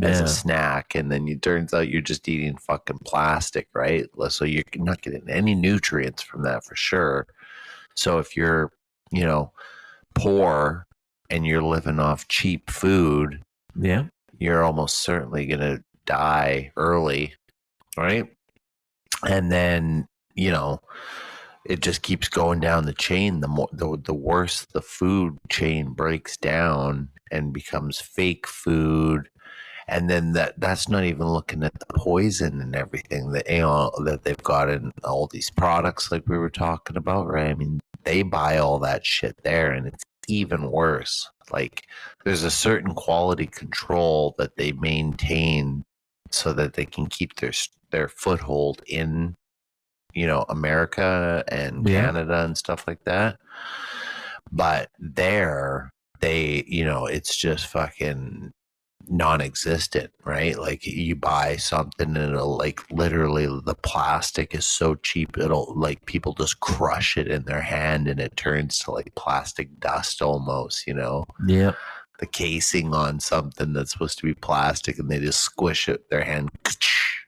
as a snack, and then it turns out you're just eating fucking plastic, right? So you're not getting any nutrients from that for sure. So if you're, you know, poor and you're living off cheap food, Yeah. you're almost certainly going to die early, right? And then, you know, it just keeps going down the chain. The more, the worse the food chain breaks down and becomes fake food. And then that's not even looking at the poison and everything that, you know, that they've got in all these products like we were talking about, right? I mean, they buy all that shit there, and it's even worse. Like, there's a certain quality control that they maintain so that they can keep their foothold in, you know, America and Canada and stuff like that. But there, they, you know, it's just fucking non-existent, right? Like you buy something and it'll like literally the plastic is so cheap it'll like people just crush it in their hand and it turns to like plastic dust almost, you know. Yeah. The casing on something that's supposed to be plastic and they just squish it their hand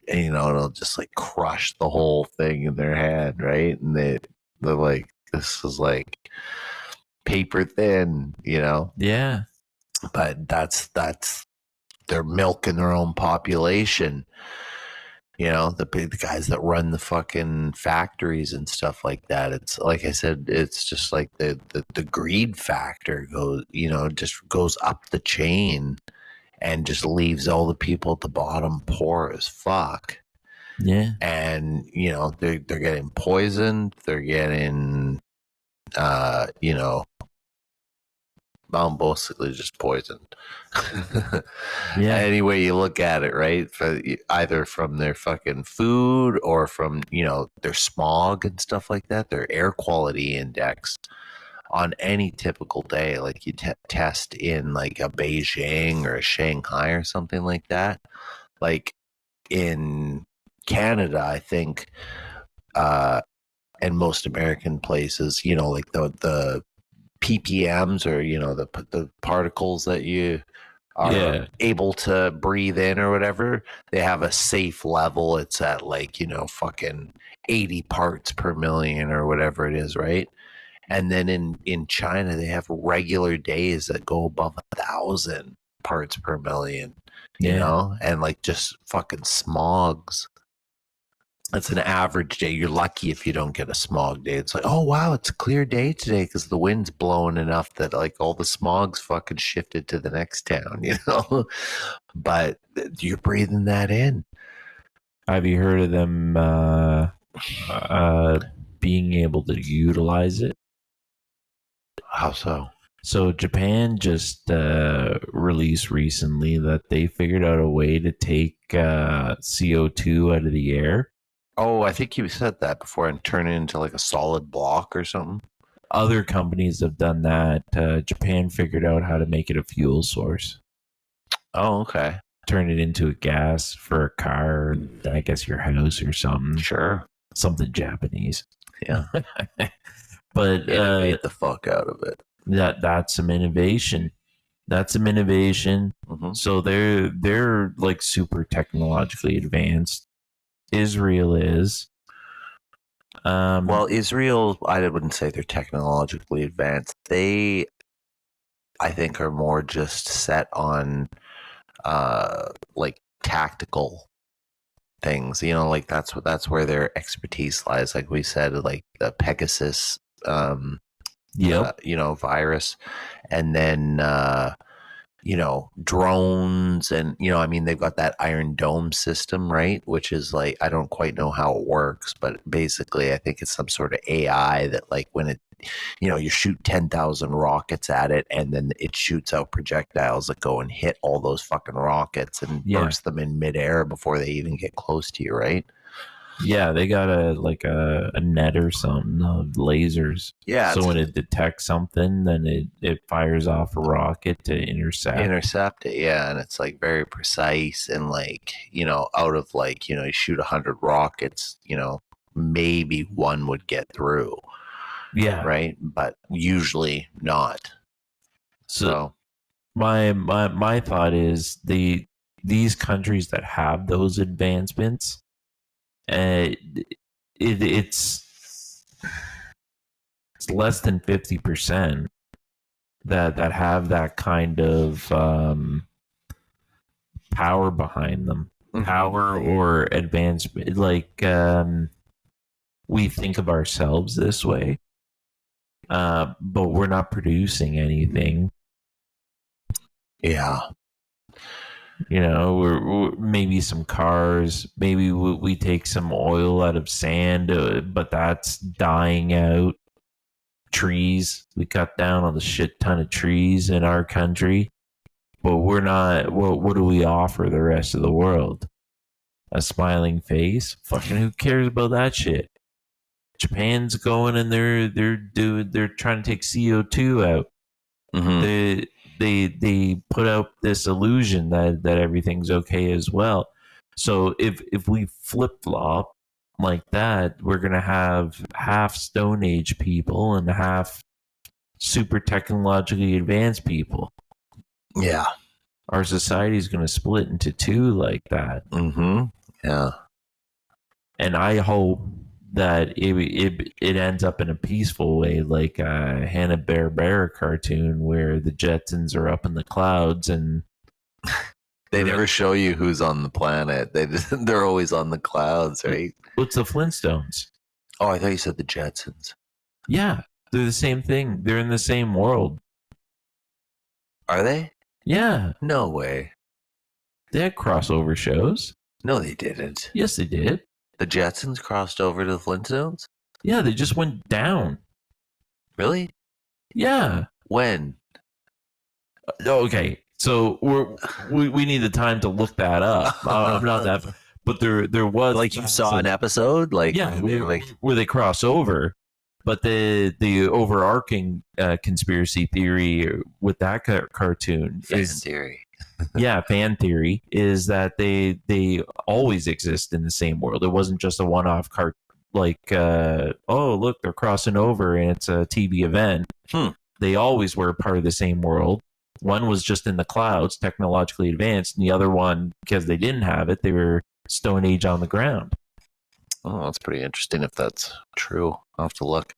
and you know it'll just like crush the whole thing in their hand, right? And they're like, this is like paper thin, you know. Yeah. But that's they're milking their own population. You know, the guys that run the fucking factories and stuff like that. It's like I said, it's just like the greed factor goes, you know, just goes up the chain and just leaves all the people at the bottom poor as fuck. Yeah. And, you know, they're getting poisoned, they're getting you know, I'm basically just poisoned. Yeah. Any way you look at it, right? Either from their fucking food or from, you know, their smog and stuff like that, their air quality index on any typical day, like you test in like a Beijing or a Shanghai or something like that. Like in Canada, I think, and most American places, you know, like the ppms or you know the particles that you are able to breathe in or whatever, they have a safe level. It's at like, you know, fucking 80 parts per million or whatever it is, right? And then in China they have regular days that go above 1,000 parts per million, you know, and like just fucking smogs. It's an average day. You're lucky if you don't get a smog day. It's like, oh wow, it's a clear day today because the wind's blowing enough that like all the smog's fucking shifted to the next town, you know. But you're breathing that in. Have you heard of them being able to utilize it? How so? So Japan just released recently that they figured out a way to take CO2 out of the air. Oh, I think you said that before, and turn it into like a solid block or something. Other companies have done that. Japan figured out how to make it a fuel source. Oh, okay. Turn it into a gas for a car, I guess your house or something. Sure. Something Japanese. Yeah. But innovate the fuck out of it. That's some innovation. That's some innovation. Mm-hmm. So they're like super technologically advanced. Israel is. Well, Israel, I wouldn't say they're technologically advanced. They, I think, are more just set on like tactical things. You know, like that's where their expertise lies. Like we said, like the Pegasus, you know, virus, and then you know, drones and, you know, I mean, they've got that Iron Dome system, right? Which is like, I don't quite know how it works, but basically I think it's some sort of AI that like when it, you know, you shoot 10,000 rockets at it and then it shoots out projectiles that go and hit all those fucking rockets and burst them in midair before they even get close to you, right? Yeah, they got a net or something of lasers. Yeah. So when it detects something, then it fires off a rocket to intercept it. Yeah, and it's like very precise and like, you know, out of like, you know, you shoot 100 rockets, you know, maybe one would get through. Yeah. Right, but usually not. So my thought is these countries that have those advancements, uh, it's less than 50% that have that kind of power behind them, power or advancement. Like we think of ourselves this way, but we're not producing anything. yeah. You know, we're maybe some cars, maybe we take some oil out of sand, but that's dying out. Trees, we cut down on the shit ton of trees in our country, but we're not. What do we offer the rest of the world? A smiling face? Fucking who cares about that shit? Japan's going and they're trying to take CO2 out. Mm-hmm. They put out this illusion that everything's okay as well. So if we flip flop like that, we're gonna have half Stone Age people and half super technologically advanced people. Yeah. Our society is gonna split into two like that. Mm-hmm. Yeah. And I hope that it ends up in a peaceful way, like a Hanna-Barbera cartoon where the Jetsons are up in the clouds and They never show you who's on the planet. They're always on the clouds, right? what's the Flintstones? Oh, I thought you said the Jetsons. Yeah, they're the same thing. They're in the same world. Are they? Yeah, No way. they had crossover shows. No, they didn't. Yes, they did. The Jetsons crossed over to the Flintstones? Yeah, they just went down. Really? Yeah. When? Okay, so we need the time to look that up. I'm not that, but there was Like you saw an episode? Like, yeah, like where they cross over. But the overarching conspiracy theory with that cartoon fan is theory. yeah, fan theory is that they always exist in the same world. It wasn't just a one-off like oh look, they're crossing over and it's a TV event. They always were part of the same world. One was just in the clouds, technologically advanced, and the other one, because they didn't have it, they were Stone Age on the ground. Oh, that's pretty interesting if that's true. I'll have to look.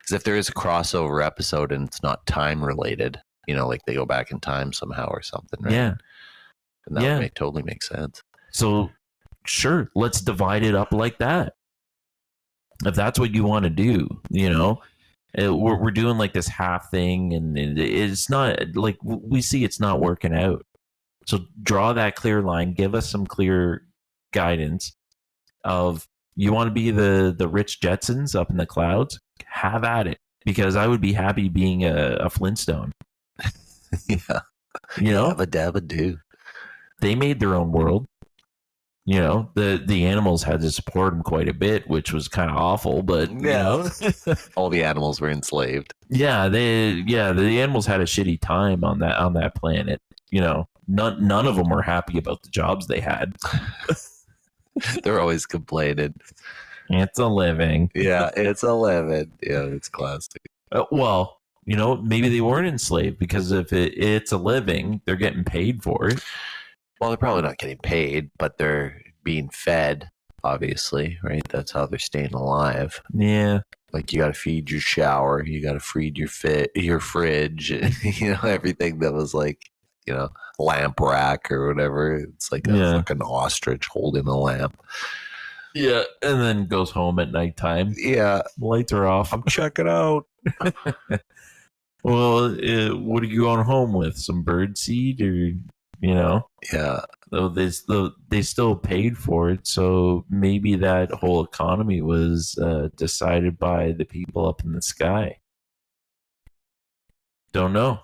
Because if there is a crossover episode and it's not time related, you know, like they go back in time somehow or something, right? Yeah. And that would totally make sense. So, sure, let's divide it up like that. If that's what you want to do, you know, we're doing like this half thing, and it's not like we see it's not working out. So draw that clear line. Give us some clear guidance of you want to be the rich Jetsons up in the clouds. Have at it, because I would be happy being a Flintstone. Yeah, you know, dabba dabba do. They made their own world. You know, the animals had to support them quite a bit, which was kind of awful, but you know, all the animals were enslaved. Yeah, the animals had a shitty time on that planet. You know, none of them were happy about the jobs they had. They're always complaining. It's a living. Yeah, it's a living. Yeah, it's classic. Well, you know, maybe they weren't enslaved, because if it's a living, they're getting paid for it. Well, they're probably not getting paid, but they're being fed, obviously, right? That's how they're staying alive. Yeah. Like you got to feed your shower, you got to feed your fridge, you know, everything that was like, you know, lamp rack or whatever. It's like a fucking ostrich holding a lamp. Yeah, and then goes home at nighttime. Yeah, lights are off. I'm checking out. Well, what are you going home with? Some bird seed, or you know? Yeah. Though they still paid for it, so maybe that whole economy was decided by the people up in the sky. Don't know.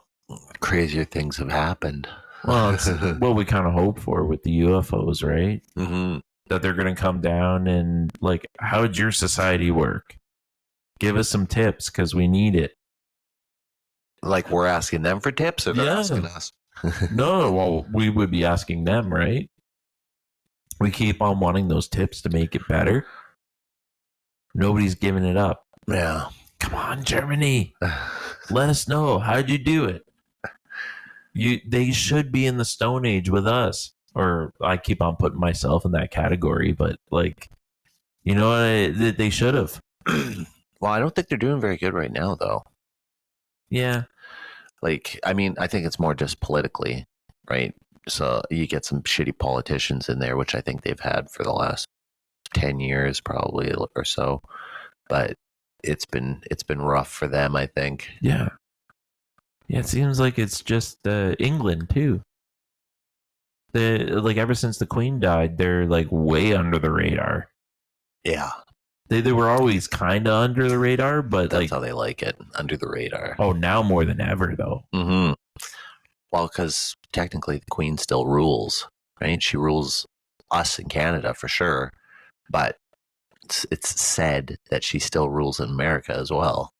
Crazier things have happened. Well, it's what we kind of hope for with the UFOs, right? Mm-hmm. That they're going to come down and like, how would your society work? Give us some tips, because we need it. Like we're asking them for tips, or they're asking us? No, well, we would be asking them, right? We keep on wanting those tips to make it better. Nobody's giving it up. Yeah. Come on, Germany. Let us know. How'd you do it? They should be in the Stone Age with us. Or I keep on putting myself in that category, but like, they should have. Well, I don't think they're doing very good right now, though. Yeah. Like, I mean, I think it's more just politically, right? So you get some shitty politicians in there, which I think they've had for the last 10 years, probably or so. But it's been rough for them, I think. Yeah. Yeah, it seems like it's just England too. Like ever since the Queen died, they're like way under the radar. Yeah, They were always kind of under the radar, but that's like, how they like it, under the radar. oh, now more than ever though. Mm-hmm. Well, because technically the Queen still rules, right? She rules us in Canada for sure, but it's said that she still rules in America as well.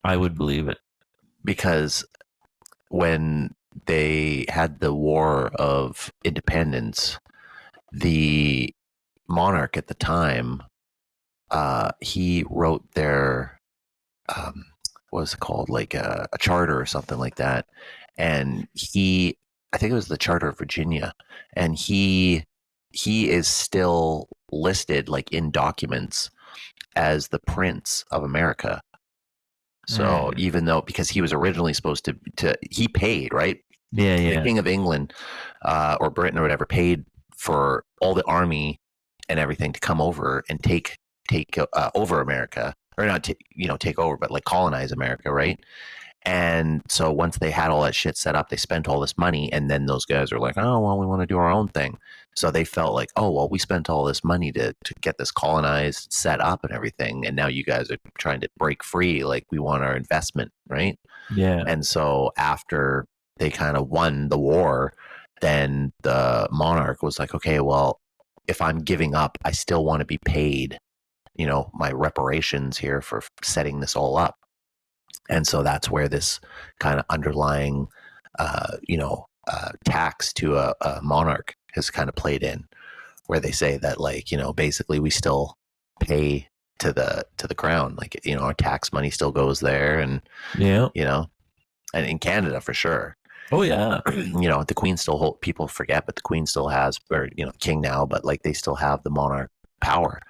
I would believe it. Because when they had the War of Independence, the monarch at the time, he wrote their, what was it called, like a charter or something like that, and I think it was the Charter of Virginia, and he is still listed like in documents as the Prince of America. So even though, because he was originally supposed to he paid, right? Yeah, The yeah. King of England or Britain or whatever paid for all the army and everything to come over and take over America, or not, take over, but like colonize America, right? And so once they had all that shit set up, they spent all this money, and then those guys are like, oh, well, we want to do our own thing. So they felt like, oh, well, we spent all this money to get this colonized, set up and everything, and now you guys are trying to break free. Like, we want our investment, right? Yeah. And so after they kind of won the war, then the monarch was like, okay, well, if I'm giving up, I still want to be paid, my reparations here for setting this all up. And so that's where this kind of underlying, tax to a monarch has kind of played in, where they say that, like, basically we still pay to the crown, like, our tax money still goes there, and Yeah. and in Canada for sure. Oh yeah. The Queen still people forget, but the Queen still has, or King now, but like they still have the monarch power.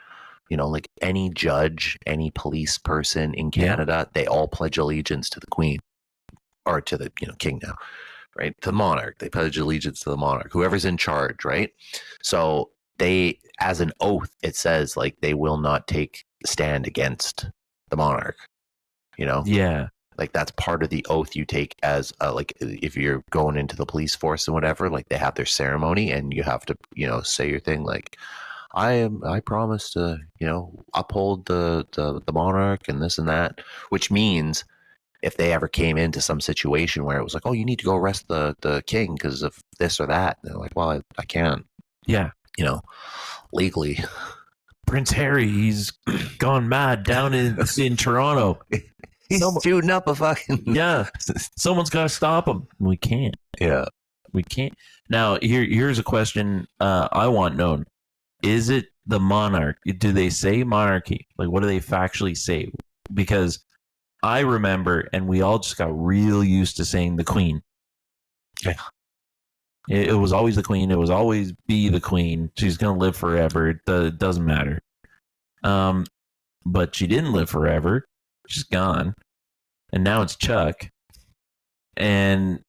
Like any judge, any police person in Canada, they all pledge allegiance to the Queen, or to the King now, right? To the monarch, they pledge allegiance to the monarch, whoever's in charge, right? So they, as an oath, it says like they will not take stand against the monarch. Yeah. Like that's part of the oath you take as like if you're going into the police force and whatever. Like they have their ceremony, and you have to say your thing like, I promise to, uphold the monarch and this and that, which means if they ever came into some situation where it was like, oh, you need to go arrest the king because of this or that, and they're like, well, I can't, Yeah. legally. Prince Harry, he's gone mad down in Toronto. He's shooting up a fucking Yeah. Someone's got to stop him. We can't. Yeah. We can't. Now, here's a question I want known. Is it the monarch? Do they say monarchy? Like, what do they factually say? Because I remember, and we all just got real used to saying the Queen. Yeah. It was always the Queen. It was always be the Queen. She's going to live forever. It doesn't matter. But she didn't live forever. She's gone. And now it's Chuck. And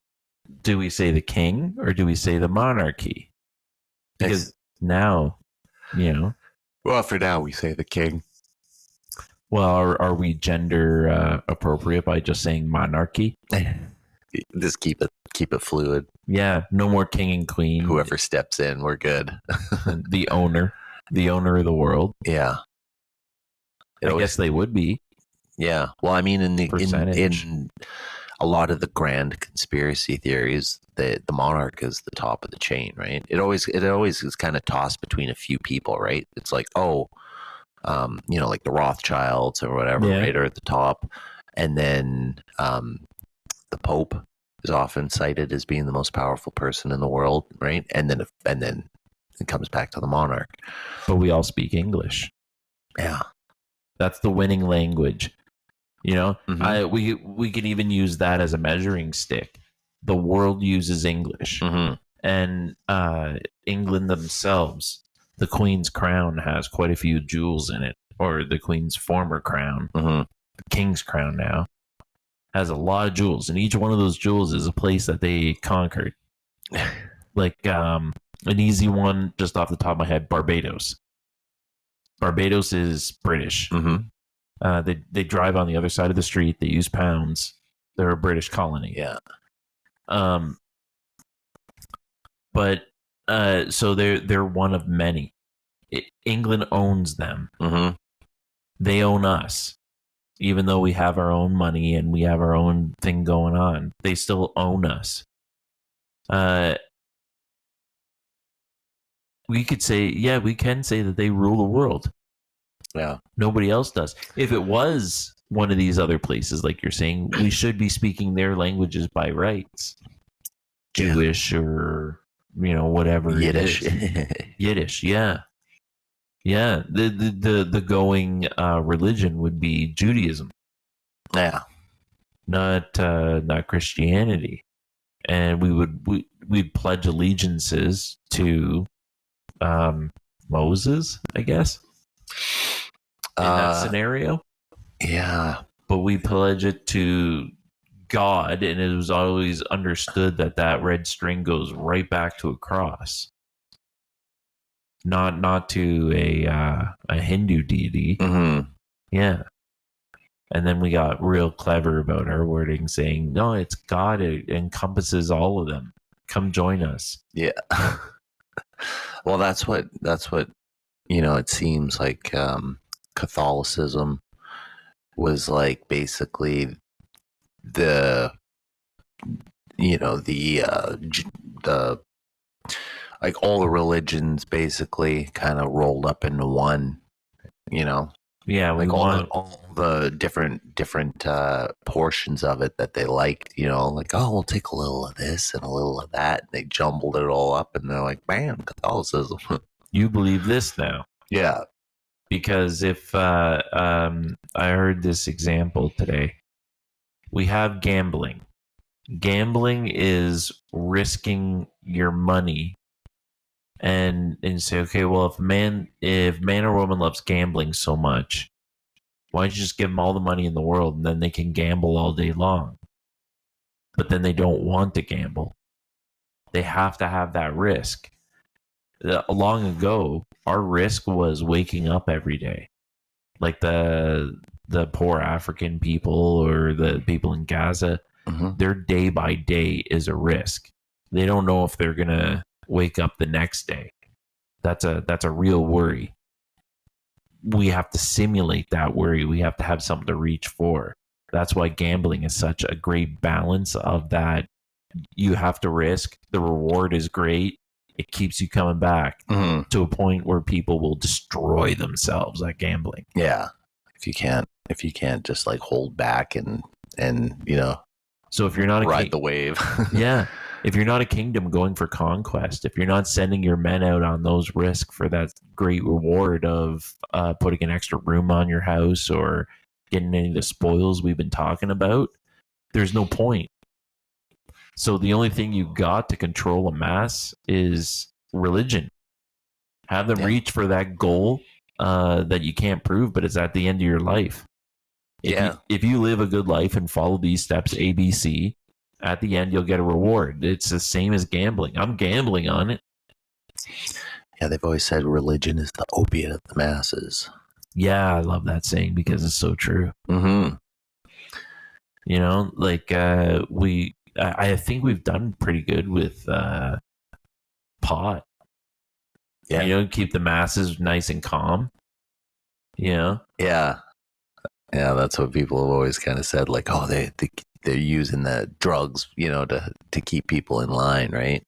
do we say the king or do we say the monarchy? Because now, Well, for now, we say the king. Well, are we gender appropriate by just saying monarchy? Just keep it fluid. Yeah, no more king and queen. Whoever steps in, we're good. the owner of the world. Yeah, I guess they would be. Yeah. Well, I mean, in a lot of the grand conspiracy theories, the monarch is the top of the chain, right? It always is kind of tossed between a few people, right? It's like, oh, like the Rothschilds or whatever, right, are at the top, and then the Pope is often cited as being the most powerful person in the world, right? And then it comes back to the monarch. But we all speak English. Yeah, that's the winning language. We can even use that as a measuring stick. the world uses English. Mm-hmm. And England themselves, the Queen's crown has quite a few jewels in it, or the Queen's former crown, Mm-hmm. the King's crown now, has a lot of jewels, and each one of those jewels is a place that they conquered. Like an easy one, just off the top of my head, Barbados. Barbados is British. Mm-hmm. They drive on the other side of the street. They use pounds. They're a British colony. Yeah. But so they're one of many. England owns them. Mm-hmm. They own us, even though we have our own money and we have our own thing going on. They still own us. We could say, yeah, we can say that they rule the world. Yeah. Nobody else does. If it was one of these other places, like you're saying, we should be speaking their languages by rights. Jewish or, whatever. Yiddish. Yiddish, yeah. Yeah. The going religion would be Judaism. Yeah. Not Christianity. And we'd pledge allegiances to Moses, I guess, in that scenario. Yeah. But we pledge it to God, and it was always understood that red string goes right back to a cross, not to a Hindu deity. Mm-hmm. Yeah. And then we got real clever about our wording, saying, no, it's God. It encompasses all of them. Come join us. Yeah. Well, that's what it seems like Catholicism was like basically the like all the religions basically kind of rolled up into one, Yeah, like all the different portions of it that they liked, like, oh, we'll take a little of this and a little of that, and they jumbled it all up, and they're like, bam, Catholicism. You believe this now? Yeah. Because if I heard this example today, we have gambling. Gambling is risking your money, and say, okay, well, if man or woman loves gambling so much, why don't you just give them all the money in the world, and then they can gamble all day long? But then they don't want to gamble. They have to have that risk. Long ago, our risk was waking up every day, like the poor African people or the people in Gaza. Mm-hmm. Their day by day is a risk. They don't know if they're gonna wake up the next day. That's a real worry. We have to simulate that worry. We have to have something to reach for. That's why gambling is such a great balance of that. You have to risk. The reward is great. It keeps you coming back to a point where people will destroy themselves at gambling. Yeah. If you can't just like hold back and so if you're not ride the wave. Yeah. If you're not a kingdom going for conquest, if you're not sending your men out on those risks for that great reward of putting an extra room on your house or getting any of the spoils we've been talking about, there's no point. So the only thing you got to control a mass is religion. Have them reach for that goal that you can't prove, but it's at the end of your life. If you live a good life and follow these steps, A, B, C, at the end you'll get a reward. It's the same as gambling. I'm gambling on it. Yeah, they've always said religion is the opiate of the masses. Yeah, I love that saying because it's so true. Mm-hmm. Like I think we've done pretty good with pot. Yeah. Keep the masses nice and calm. Yeah. Yeah. Yeah, that's what people have always kind of said. Like, oh, they're using the drugs, to keep people in line, right?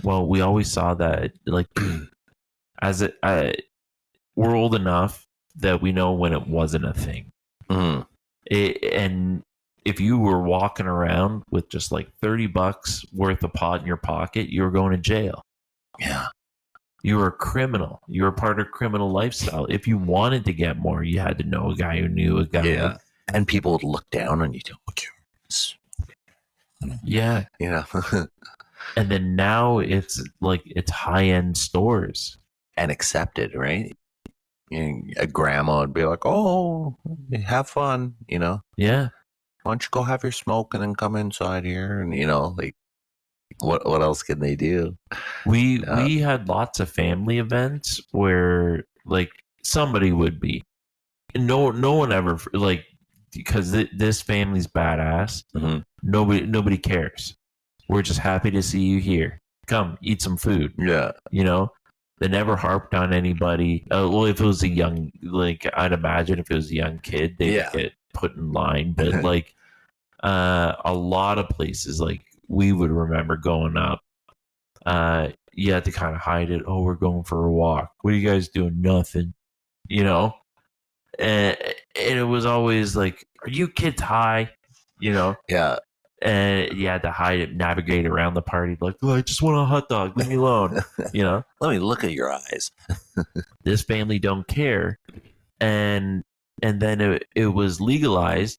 Well, we always saw that, like, we're old enough that we know when it wasn't a thing. Mm. And if you were walking around with just like $30 worth of pot in your pocket, you were going to jail. Yeah. You were a criminal. You were part of criminal lifestyle. If you wanted to get more, you had to know a guy who knew a guy. Yeah. And people would look down on you. Yeah. You know, And then now it's like it's high end stores. and accepted, right? A grandma would be like, "Oh, have fun," you know. Yeah. Why don't you go have your smoke and then come inside here? And like, what else can they do? We had lots of family events where like somebody would be no one ever like because this family's badass. Mhm. Nobody cares. We're just happy to see you here. Come eat some food. Yeah, You know, they never harped on anybody. Well, if it was a young, like I'd imagine if it was a young kid, they'd Yeah. get put in line. But like a lot of places, like we would remember going up. You had to kind of hide it. Oh, we're going for a walk. What are you guys doing? Nothing. You know, and it was always like, "Are you kids high?" You know, yeah. and you had to hide it, navigate around the party. Like, oh, I just want a hot dog. Leave me alone. You know, Let me look at your eyes. this family don't care, and then it was legalized,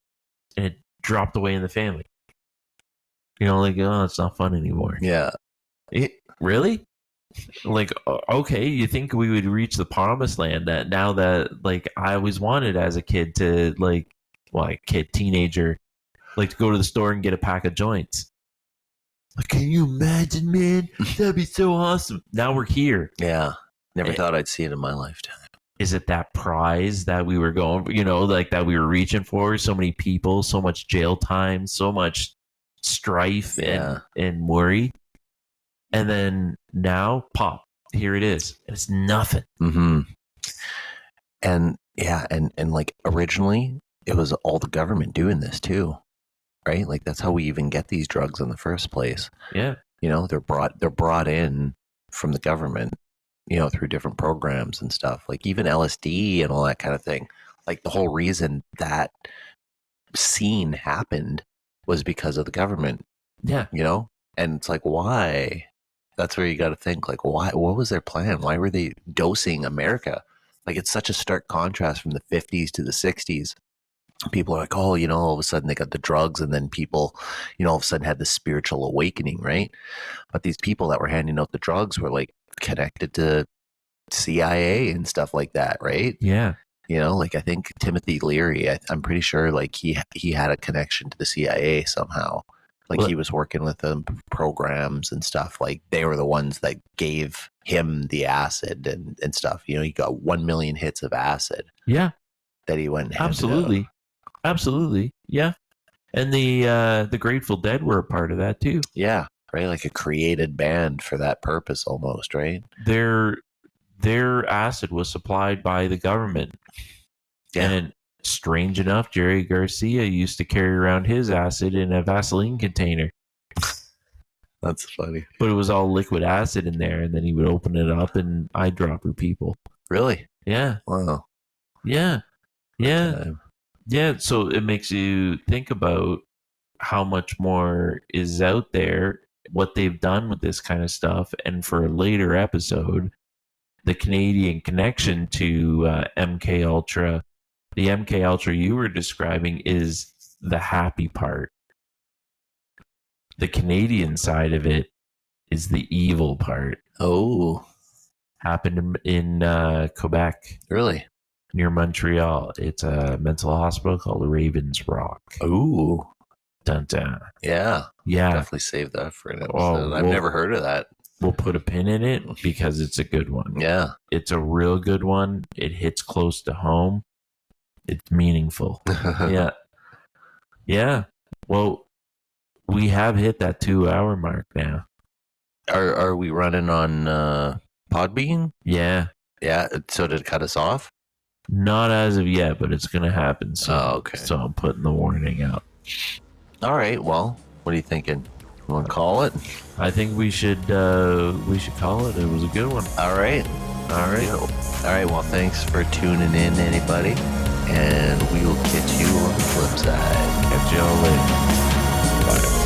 and it dropped away in the family. You know, like, oh, it's not fun anymore. Yeah, Really? Like, okay, you think we would reach the promised land that now that like I always wanted as a kid to like, well, a kid, teenager, like to go to the store and get a pack of joints. Like, can you imagine, man? That'd be so awesome. Now we're here. yeah. Never Eh, thought I'd see it in my lifetime. Is it that prize that we were going, like that we were reaching for? So many people, so much jail time, so much strife and worry. And then now, pop, here it is. And it's nothing. Mm-hmm. And yeah, and like originally it was all the government doing this too, right? Like that's how we even get these drugs in the first place. Yeah. They're brought in from the government, through different programs and stuff, like even LSD and all that kind of thing. Like the whole reason that scene happened was because of the government, Yeah. and it's like, why? That's where you got to think, like, why? What was their plan? Why were they dosing America? Like, it's such a stark contrast from the 50s to the 60s. People are like, oh, all of a sudden they got the drugs, and then people, all of a sudden had this spiritual awakening, right? But these people that were handing out the drugs were like connected to CIA and stuff like that, right? Yeah. Like I think Timothy Leary, I'm pretty sure like he had a connection to the CIA somehow. Like he was working with them programs and stuff. Like they were the ones that gave him the acid and stuff. He got 1 million hits of acid. Yeah. That he went and handed Absolutely. out. Absolutely. Yeah. And the Grateful Dead were a part of that too. Yeah. Right. Like a created band for that purpose almost, right? Their acid was supplied by the government. Yeah. And strange enough, Jerry Garcia used to carry around his acid in a Vaseline container. That's funny. But it was all liquid acid in there, and then he would open it up and eyedropper people. Really? Yeah. Wow. Yeah. Yeah. Yeah. So it makes you think about how much more is out there, what they've done with this kind of stuff. And for a later episode, the Canadian connection to MK Ultra. The MK Ultra you were describing is the happy part. The Canadian side of it is the evil part. Oh. Happened in Quebec. Really? Near Montreal. It's a mental hospital called Ravens Rock. Ooh. Dun dun. Yeah. Yeah. Definitely save that for an episode. I've never heard of that. We'll put a pin in it because it's a good one. Yeah. It's a real good one. It hits close to home. It's meaningful. Yeah. Yeah. Well, we have hit that 2-hour mark now. Are we running on Podbean? Yeah. Yeah. So did it cut us off? Not as of yet, but it's going to happen soon. Oh, okay. So I'm putting the warning out. All right. Well, what are you thinking? You want to call it? I think we should call it. It was a good one. All right. All right. Yeah. All right. Well, thanks for tuning in, anybody. And we will catch you on the flip side. Catch y'all later. Bye.